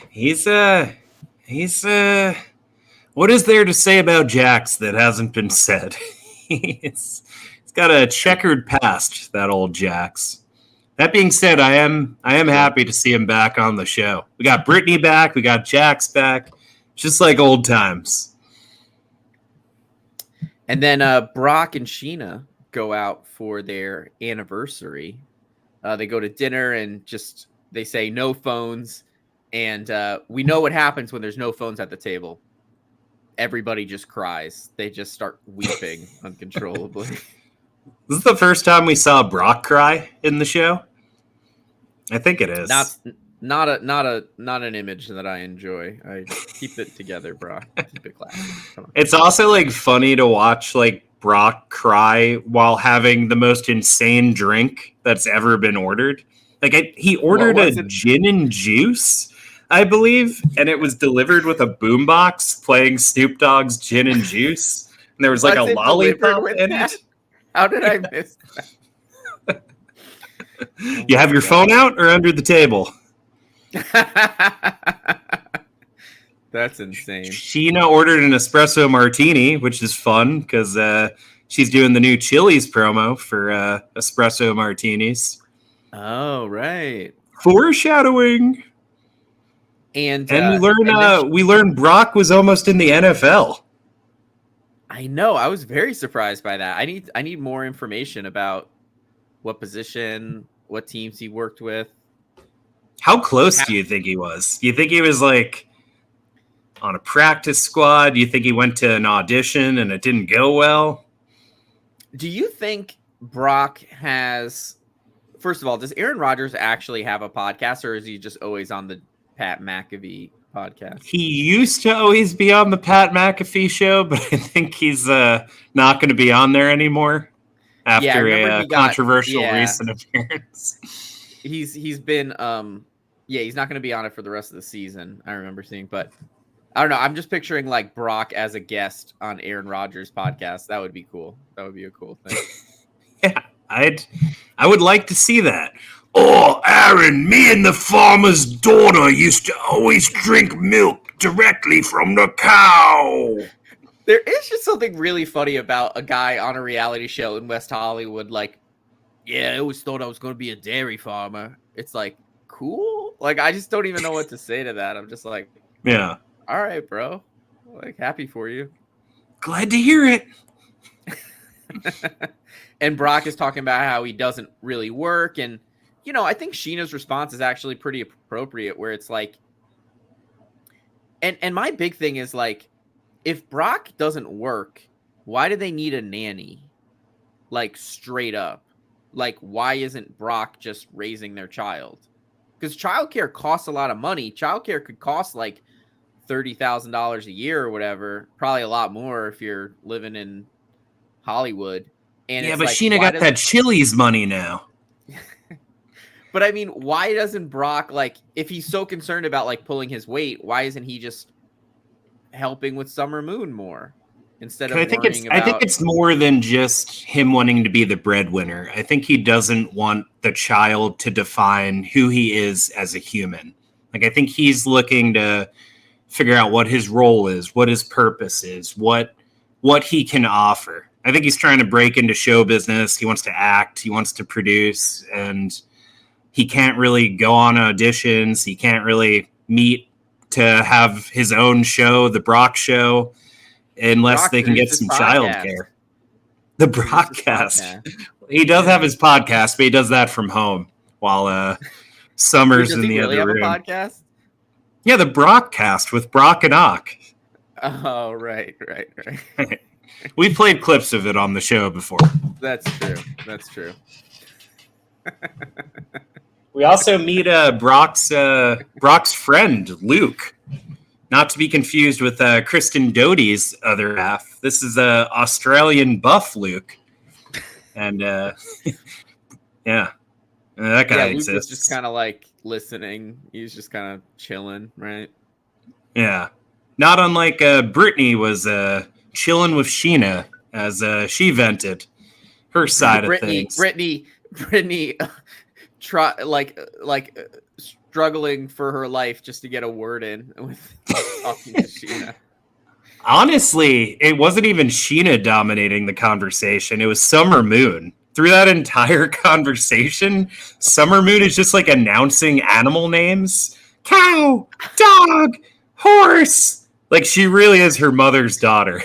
He's what is there to say about Jax that hasn't been said? he's got a checkered past, that old Jax. That being said, I am happy to see him back on the show. We got Brittany back, we got Jax back, just like old times. And then Brock and Scheana go out for their anniversary. They go to dinner and just they say no phones. And we know what happens when there's no phones at the table. Everybody just cries. They just start weeping uncontrollably. This is the first time we saw Brock cry in the show. I think it is. Not an image that I enjoy. I keep it together, Brock. Keep it classy. Come on. It's also like funny to watch like Brock cry while having the most insane drink that's ever been ordered. Like he ordered a gin and juice, I believe, and it was delivered with a boombox playing Snoop Dogg's Gin and Juice, and there was like a lollipop in it. How did I miss that? You have your phone out or under the table? That's insane. Scheana ordered an espresso martini, which is fun because she's doing the new Chili's promo for espresso martinis. Oh, right. Foreshadowing. And we learn Brock was almost in the NFL. I know. I was very surprised by that. I need more information about what position, what teams he worked with. How close do you think he was? Do you think he was like on a practice squad? Do you think he went to an audition and it didn't go well? Do you think Brock has... First of all, does Aaron Rodgers actually have a podcast, or is he just always on the Pat McAfee podcast? He used to always be on the Pat McAfee show, but I think he's not going to be on there anymore after a controversial recent appearance. He's been he's not going to be on it for the rest of the season. I remember seeing, but I don't know. I'm just picturing like Brock as a guest on Aaron Rodgers' podcast. That would be cool. That would be a cool thing. Yeah. I would like to see that. Oh, Aaron, me and the farmer's daughter used to always drink milk directly from the cow. There is just something really funny about a guy on a reality show in West Hollywood. Like, yeah, I always thought I was going to be a dairy farmer. It's like, cool. Like, I just don't even know what to say to that. I'm just like, yeah. All right, bro. Like, happy for you. Glad to hear it. And Brock is talking about how he doesn't really work. And, I think Sheena's response is actually pretty appropriate, where it's like, and my big thing is like, if Brock doesn't work, why do they need a nanny? Like, straight up. Like, why isn't Brock just raising their child? Because childcare costs a lot of money. Childcare could cost like $30,000 a year or whatever. Probably a lot more if you're living in Hollywood. And yeah, but like, Scheana got that Chili's money now. But I mean, why doesn't Brock, like, if he's so concerned about like pulling his weight, why isn't he just helping with Summer Moon more instead of I think it's more than just him wanting to be the breadwinner. I think he doesn't want the child to define who he is as a human. Like, I think he's looking to figure out what his role is, what his purpose is, what he can offer. I think he's trying to break into show business. He wants to act. He wants to produce. And he can't really go on auditions. He can't really meet to have his own show, the Brock Show, unless they can get some childcare. The Broadcast. He does have his podcast, but he does that from home. while Wait, Summer's does in he the really other have a room. podcast? Yeah, the Brockcast with Brock and Ock. Oh, right. We played clips of it on the show before. That's true. We also meet Brock's friend, Luke. Not to be confused with Kristen Doty's other half. This is Australian buff Luke. And yeah, that guy Luke was exists. just kind of like listening. He was just kind of chilling, right? Yeah. Not unlike Brittany was chilling with Scheana as she vented her side of things. Brittany, struggling for her life just to get a word in with talking to Scheana. Honestly, it wasn't even Scheana dominating the conversation. It was Summer Moon. Through that entire conversation, Summer Moon is just like announcing animal names. Cow, dog, horse. Like she really is her mother's daughter.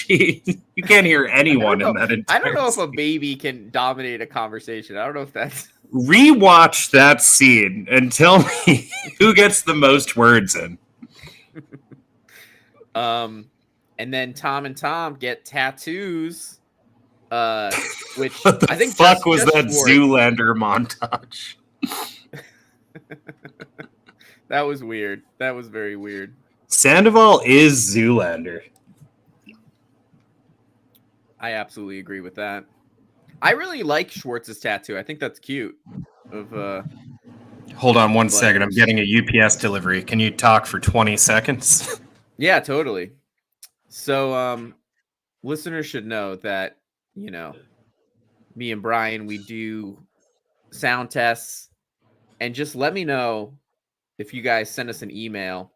You can't hear anyone in that entire I don't know if a baby can dominate a conversation. I don't know if that's... Rewatch that scene and tell me who gets the most words in. And then Tom and Tom get tattoos. Which What the I think fuck was just that Schwartz. Zoolander montage? That was weird. That was very weird. Sandoval is Zoolander. I absolutely agree with that. I really like Schwartz's tattoo. I think that's cute. Hold on one second. I'm Letters. getting a UPS delivery. Can you talk for 20 seconds? Yeah, totally. So, listeners should know that, me and Brian, we do sound tests, and just let me know if you guys send us an email.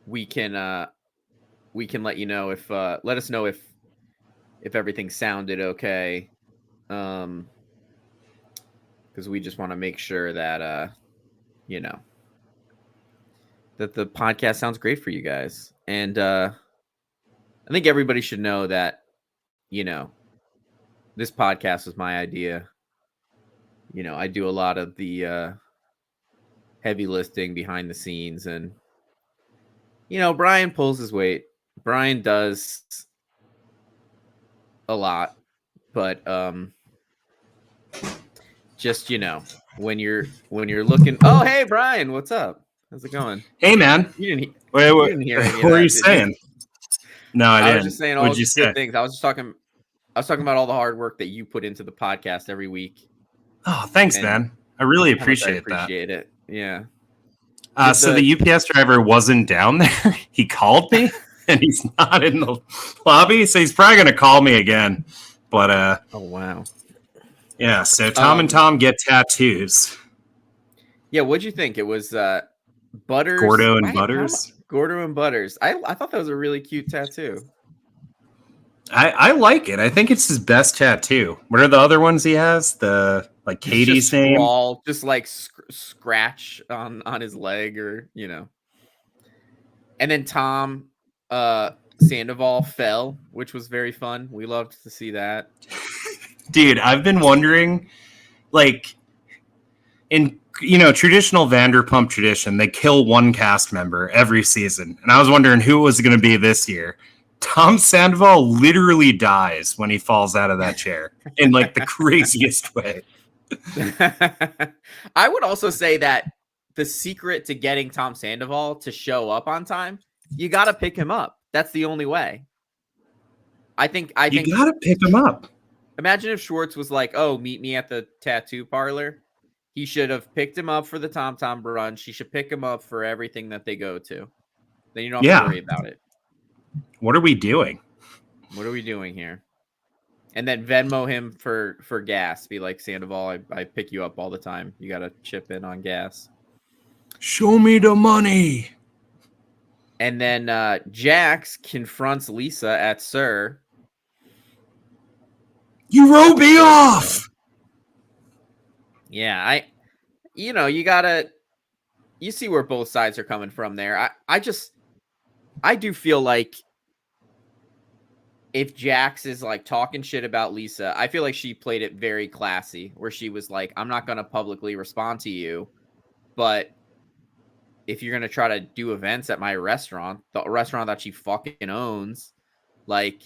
We can let you know if let us know if everything sounded okay. Because we just want to make sure that that the podcast sounds great for you guys. And I think everybody should know that, this podcast was my idea. I do a lot of the heavy lifting behind the scenes, and Brian pulls his weight. Brian does a lot, but just when you're looking. Oh, hey Brian, what's up? How's it going? Hey man, You didn't hear any of what that, are you did saying? No, I didn't. was just saying all What'd you good say? things. I was talking about all the hard work that you put into the podcast every week. Oh, thanks, And man. I really how much I appreciate that. appreciate it. Yeah. So the UPS driver wasn't down there. He called me, and he's not in the lobby, so he's probably gonna call me again. But Oh wow. yeah. So Tom and Tom get tattoos. Yeah, what'd you think? It was Butters. Gordo and Butters. Gordo and Butters. I thought that was a really cute tattoo. I like it. I think it's his best tattoo. What are the other ones he has? The like Katie's just name. Scrawl, just like scratch on his leg, or And then Tom Sandoval fell, which was very fun. We loved to see that. Dude, I've been wondering, like, in traditional Vanderpump tradition, they kill one cast member every season, and I was wondering who it was going to be this year. Tom Sandoval literally dies when he falls out of that chair in like the craziest way. I would also say that the secret to getting Tom Sandoval to show up on time, you got to pick him up. That's the only way. I think You got to pick him up. Imagine if Schwartz was like, "Oh, meet me at the tattoo parlor." He should have picked him up for the Tom Tom brunch. He should pick him up for everything that they go to. Then you don't have to worry about it. What are we doing? What are we doing here? And then Venmo him for gas. Be like, Sandoval, I pick you up all the time. You got to chip in on gas. Show me the money. And then Jax confronts Lisa at Sir. You wrote me off. Yeah, you see where both sides are coming from there. I do feel like if Jax is like talking shit about Lisa, I feel like she played it very classy, where she was like, I'm not going to publicly respond to you, but if you're going to try to do events at my restaurant, the restaurant that she fucking owns, like,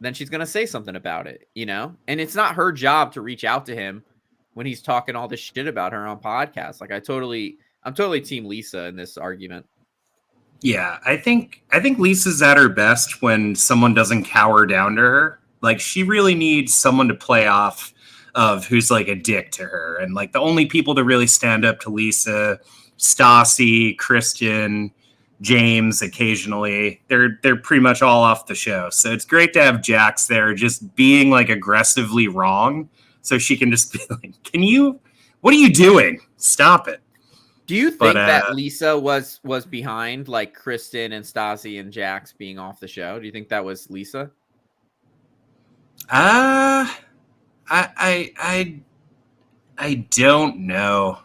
then she's going to say something about it, you know? And it's not her job to reach out to him when he's talking all this shit about her on podcasts. Like, I'm totally team Lisa in this argument. Yeah, I think Lisa's at her best when someone doesn't cower down to her. Like, she really needs someone to play off of who's like a dick to her. And like the only people to really stand up to Lisa, Stassi, Kristen, James occasionally, they're pretty much all off the show. So it's great to have Jax there just being like aggressively wrong. So she can just be like, what are you doing? Stop it. Do you think that Lisa was behind like Kristen and Stassi and Jax being off the show? Do you think that was Lisa? I don't know.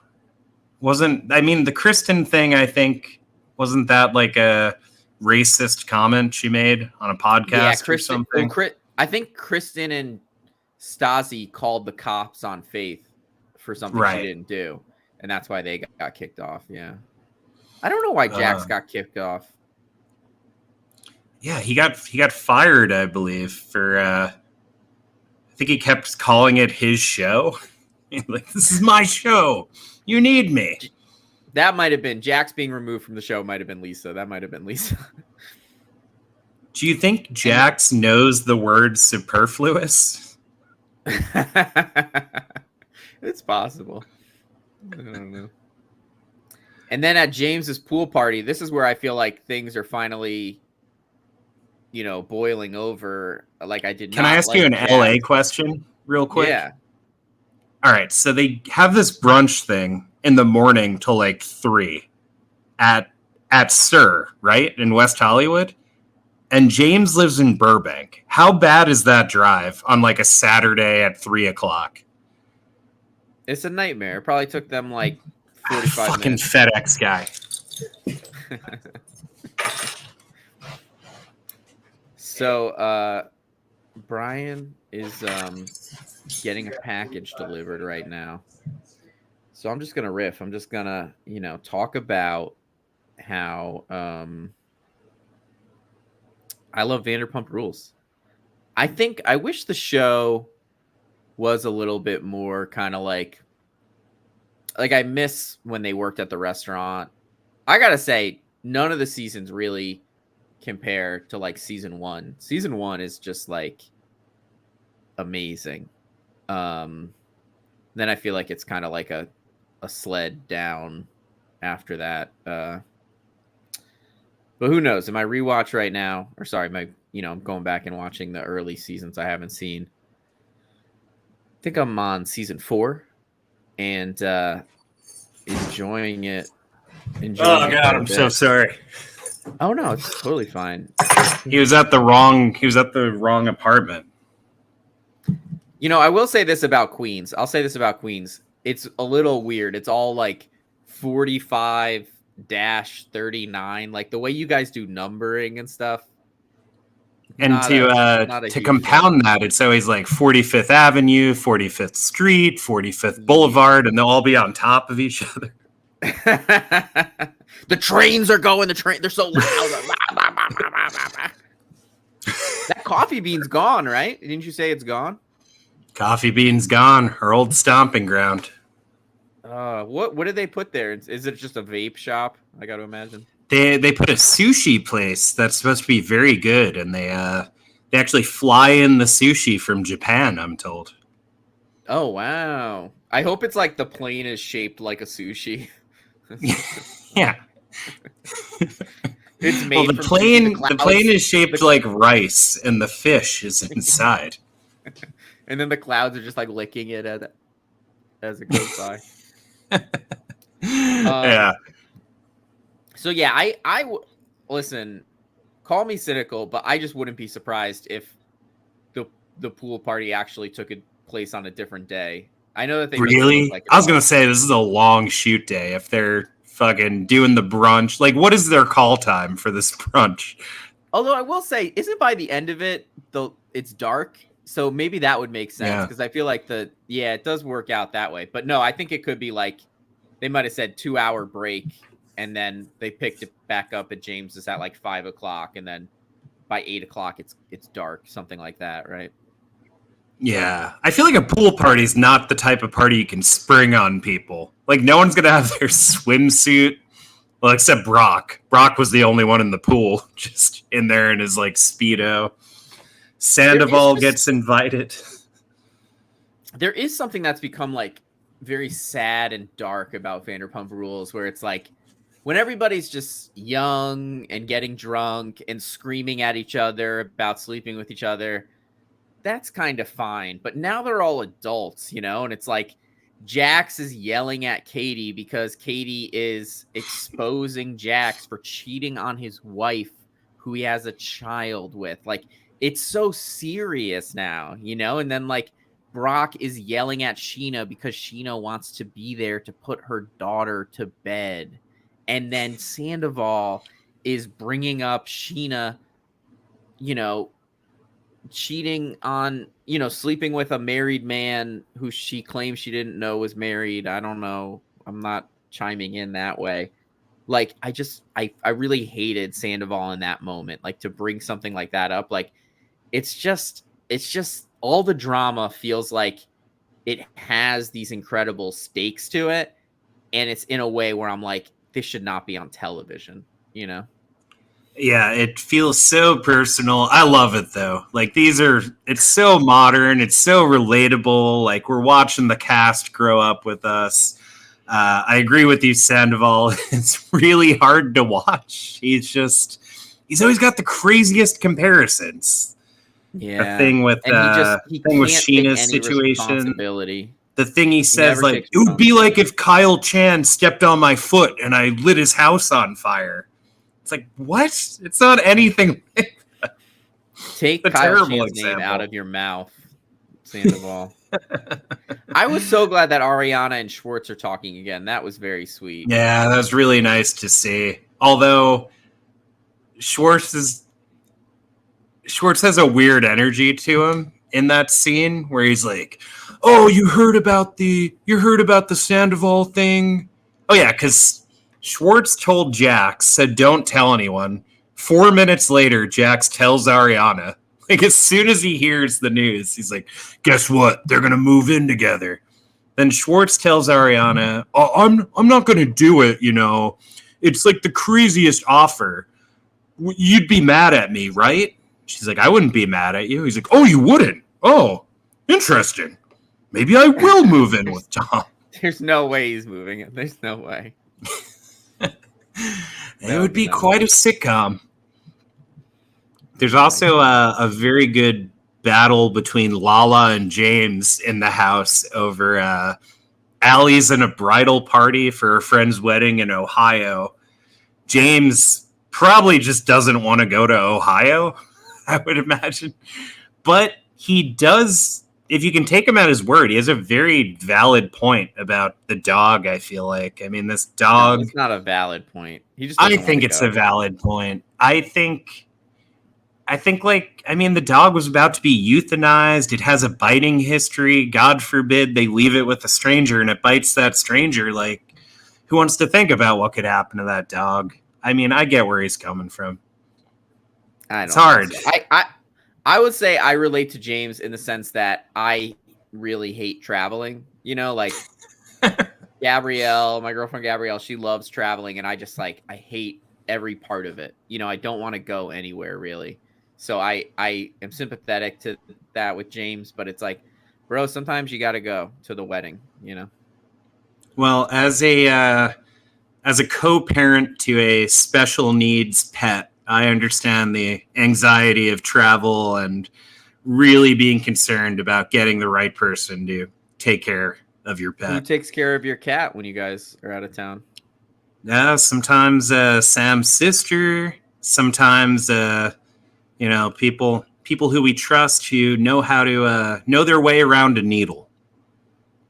The Kristen thing, I think, wasn't that like a racist comment she made on a podcast or something? I think Kristen and Stassi called the cops on Faith for something she didn't do. And that's why they got kicked off. Yeah. I don't know why Jax got kicked off. Yeah, he got fired, I believe, for I think he kept calling it his show. Like, this is my show. You need me. That might have been Jax being removed from the show, might have been Lisa. That might have been Lisa. Do you think Jax knows the word superfluous? It's possible. I don't know. And then at James's pool party, this is where I feel like things are finally, boiling over. Like I did. Can I ask you an LA question real quick? Yeah. All right. So they have this brunch thing in the morning till like 3 at Sir, right? In West Hollywood. And James lives in Burbank. How bad is that drive on like a Saturday at 3:00? It's a nightmare. It probably took them like 45 fucking minutes. FedEx guy. So Brian is getting a package delivered right now. So I'm just going to riff. I'm just going to, talk about how I love Vanderpump Rules. I wish the show was a little bit more kind of like I miss when they worked at the restaurant. I gotta say, none of the seasons really compare to like season 1. Season 1 is just like amazing. Then I feel like it's kind of like a sled down after that. But who knows? In my rewatch right now, or sorry, I'm going back and watching the early seasons I haven't seen. I think I'm on season 4 and enjoying it. Oh God, I'm so sorry. Oh no, it's totally fine. He was at the wrong apartment. I will say this about Queens. I'll say this about Queens. It's a little weird. It's all like 45-39, like the way you guys do numbering and stuff. And to compound that, it's always like 45th Avenue, 45th Street, 45th Boulevard, and they'll all be on top of each other. The trains are going. They're so loud. That coffee bean's gone, right? Didn't you say it's gone? Coffee bean's gone. Our old stomping ground. What did they put there? Is it just a vape shop? I got to imagine. They put a sushi place that's supposed to be very good, and they actually fly in the sushi from Japan, I'm told. Oh wow! I hope it's like the plane is shaped like a sushi. Yeah. It's made the plane is shaped like rice, and the fish is inside. And then the clouds are just like licking it as it goes by. Yeah. So yeah, I listen. Call me cynical, but I just wouldn't be surprised if the pool party actually took place on a different day. I know that they really. I was gonna say this is a long shoot day. If they're fucking doing the brunch, like what is their call time for this brunch? Although I will say, isn't by the end of it, though, it's dark. So maybe that would make sense because I feel like it does work out that way. But no, I think it could be like they might have said 2-hour break and then they picked it back up at James's at like 5 o'clock. And then by 8 o'clock, it's dark, something like that. Right. Yeah. I feel like a pool party is not the type of party you can spring on people. Like no one's going to have their swimsuit. Well, except Brock. Brock was the only one in the pool, just in there in his like Speedo. Sandoval gets invited. There is something that's become like very sad and dark about Vanderpump Rules, where it's like when everybody's just young and getting drunk and screaming at each other about sleeping with each other, that's kind of fine. But now they're all adults, and it's like Jax is yelling at Katie because Katie is exposing Jax for cheating on his wife, who he has a child with. Like, it's so serious now, and then like Brock is yelling at Scheana because Scheana wants to be there to put her daughter to bed. And then Sandoval is bringing up Scheana, cheating on, sleeping with a married man who she claims she didn't know was married. I don't know. I'm not chiming in that way. Like, I really hated Sandoval in that moment, like to bring something like that up. Like, it's just all the drama feels like it has these incredible stakes to it. And it's in a way where I'm like, this should not be on television, Yeah, it feels so personal. I love it though. Like it's so modern. It's so relatable. Like we're watching the cast grow up with us. I agree with you, Sandoval. It's really hard to watch. He's always got the craziest comparisons. Yeah, the thing with Sheena's situation. The thing he says, like, it would be like if Kyle Chan stepped on my foot and I lit his house on fire. It's like, what? It's not anything like that. Take Kyle Chan's name out of your mouth, Sandoval. I was so glad that Ariana and Schwartz are talking again. That was very sweet. Yeah, that was really nice to see. Although Schwartz has a weird energy to him in that scene where he's like, "Oh, you heard about the Sandoval thing?" Oh yeah, because Schwartz told Jax, said, "Don't tell anyone." 4 minutes later, Jax tells Ariana. Like as soon as he hears the news, he's like, "Guess what? They're gonna move in together." Then Schwartz tells Ariana, "Oh, I'm not gonna do it. It's like the craziest offer. You'd be mad at me, right?" She's like, "I wouldn't be mad at you." He's like, "Oh, you wouldn't? Oh, interesting. Maybe I will move in with Tom." There's no way he's moving it. There's no way. It would be quite a sitcom. There's also a very good battle between Lala and James in the house over Allie's in a bridal party for her friend's wedding in Ohio. James probably just doesn't want to go to Ohio, I would imagine. But he does, if you can take him at his word, he has a very valid point about the dog, I feel like. I mean, this dog... No, it's not a valid point. I think it's a valid point. I think the dog was about to be euthanized. It has a biting history. God forbid they leave it with a stranger and it bites that stranger. Like, who wants to think about what could happen to that dog? I mean, I get where he's coming from. It's hard. I would say I relate to James in the sense that I really hate traveling. Like Gabrielle, my girlfriend Gabrielle, she loves traveling, and I just I hate every part of it. I don't want to go anywhere really. So I am sympathetic to that with James, but it's like, bro, sometimes you got to go to the wedding, Well, as a co-parent to a special needs pet, I understand the anxiety of travel and really being concerned about getting the right person to take care of your pet. Who takes care of your cat when you guys are out of town? Yeah, sometimes Sam's sister, sometimes people who we trust who know how to know their way around a needle.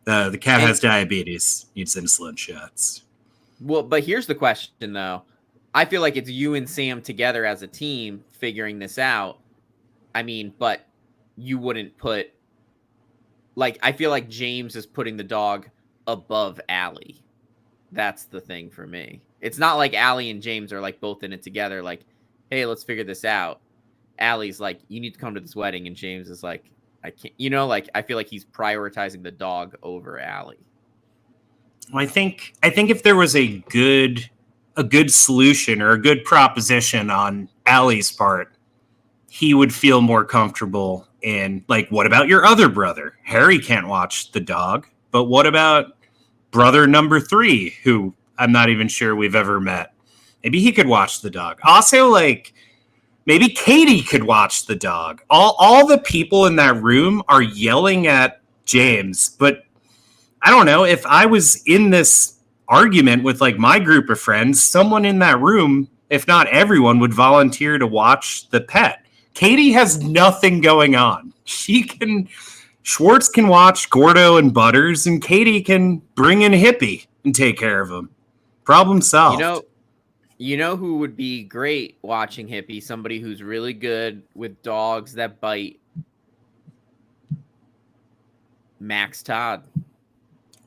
The cat has diabetes, needs insulin shots. Well, but here's the question though. I feel like it's you and Sam together as a team figuring this out. I mean, but you wouldn't put, like, I feel like James is putting the dog above Allie. That's the thing for me. It's not like Allie and James are like both in it together. Like, hey, let's figure this out. Allie's like, you need to come to this wedding. And James is like, I can't, like, I feel like he's prioritizing the dog over Allie. Well, I think if there was a good solution or a good proposition on Allie's part, he would feel more comfortable in, like, what about your other brother? Harry can't watch the dog, but what about brother number 3, who I'm not even sure we've ever met? Maybe he could watch the dog. Also, like, maybe Katie could watch the dog. All the people in that room are yelling at James, but I don't know, if I was in this argument with, like, my group of friends, someone in that room, if not everyone, would volunteer to watch the pet. Katie has nothing going on. Schwartz can watch Gordo and Butters, and Katie can bring in Hippie and take care of him. Problem solved. You know who would be great watching Hippie? Somebody who's really good with dogs that bite. Max Todd.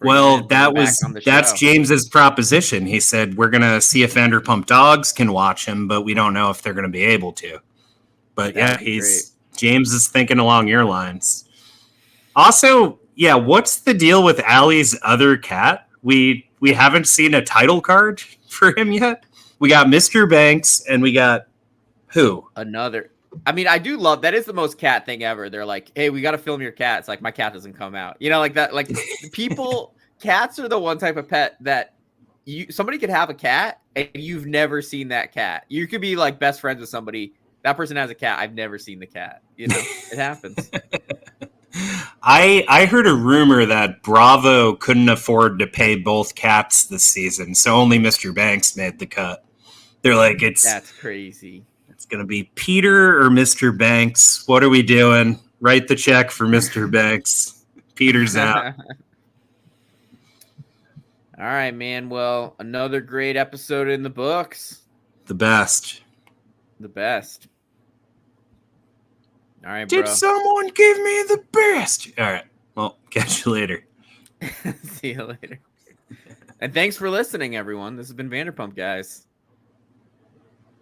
Well, that's James's proposition. He said, we're going to see if Vanderpump Dogs can watch him, but we don't know if they're going to be able to. But James is thinking along your lines. Also, yeah, what's the deal with Allie's other cat? We haven't seen a title card for him yet. We got Mr. Banks, and we got who? Another. I mean, I do love that. Is the most cat thing ever. They're like, hey, we got to film your cat. It's like, my cat doesn't come out. Like that. Like, cats are the one type of pet that somebody could have a cat and you've never seen that cat. You could be like best friends with somebody. That person has a cat. I've never seen the cat. It happens. I heard a rumor that Bravo couldn't afford to pay both cats this season, so only Mr. Banks made the cut. They're like, that's crazy. It's going to be Peter or Mr. Banks. What are we doing? Write the check for Mr. Banks. Peter's out. All right, man. Well, another great episode in the books. The best. All right, bro. Did someone give me the best? All right. Well, catch you later. See you later. And thanks for listening, everyone. This has been Vanderpump, guys.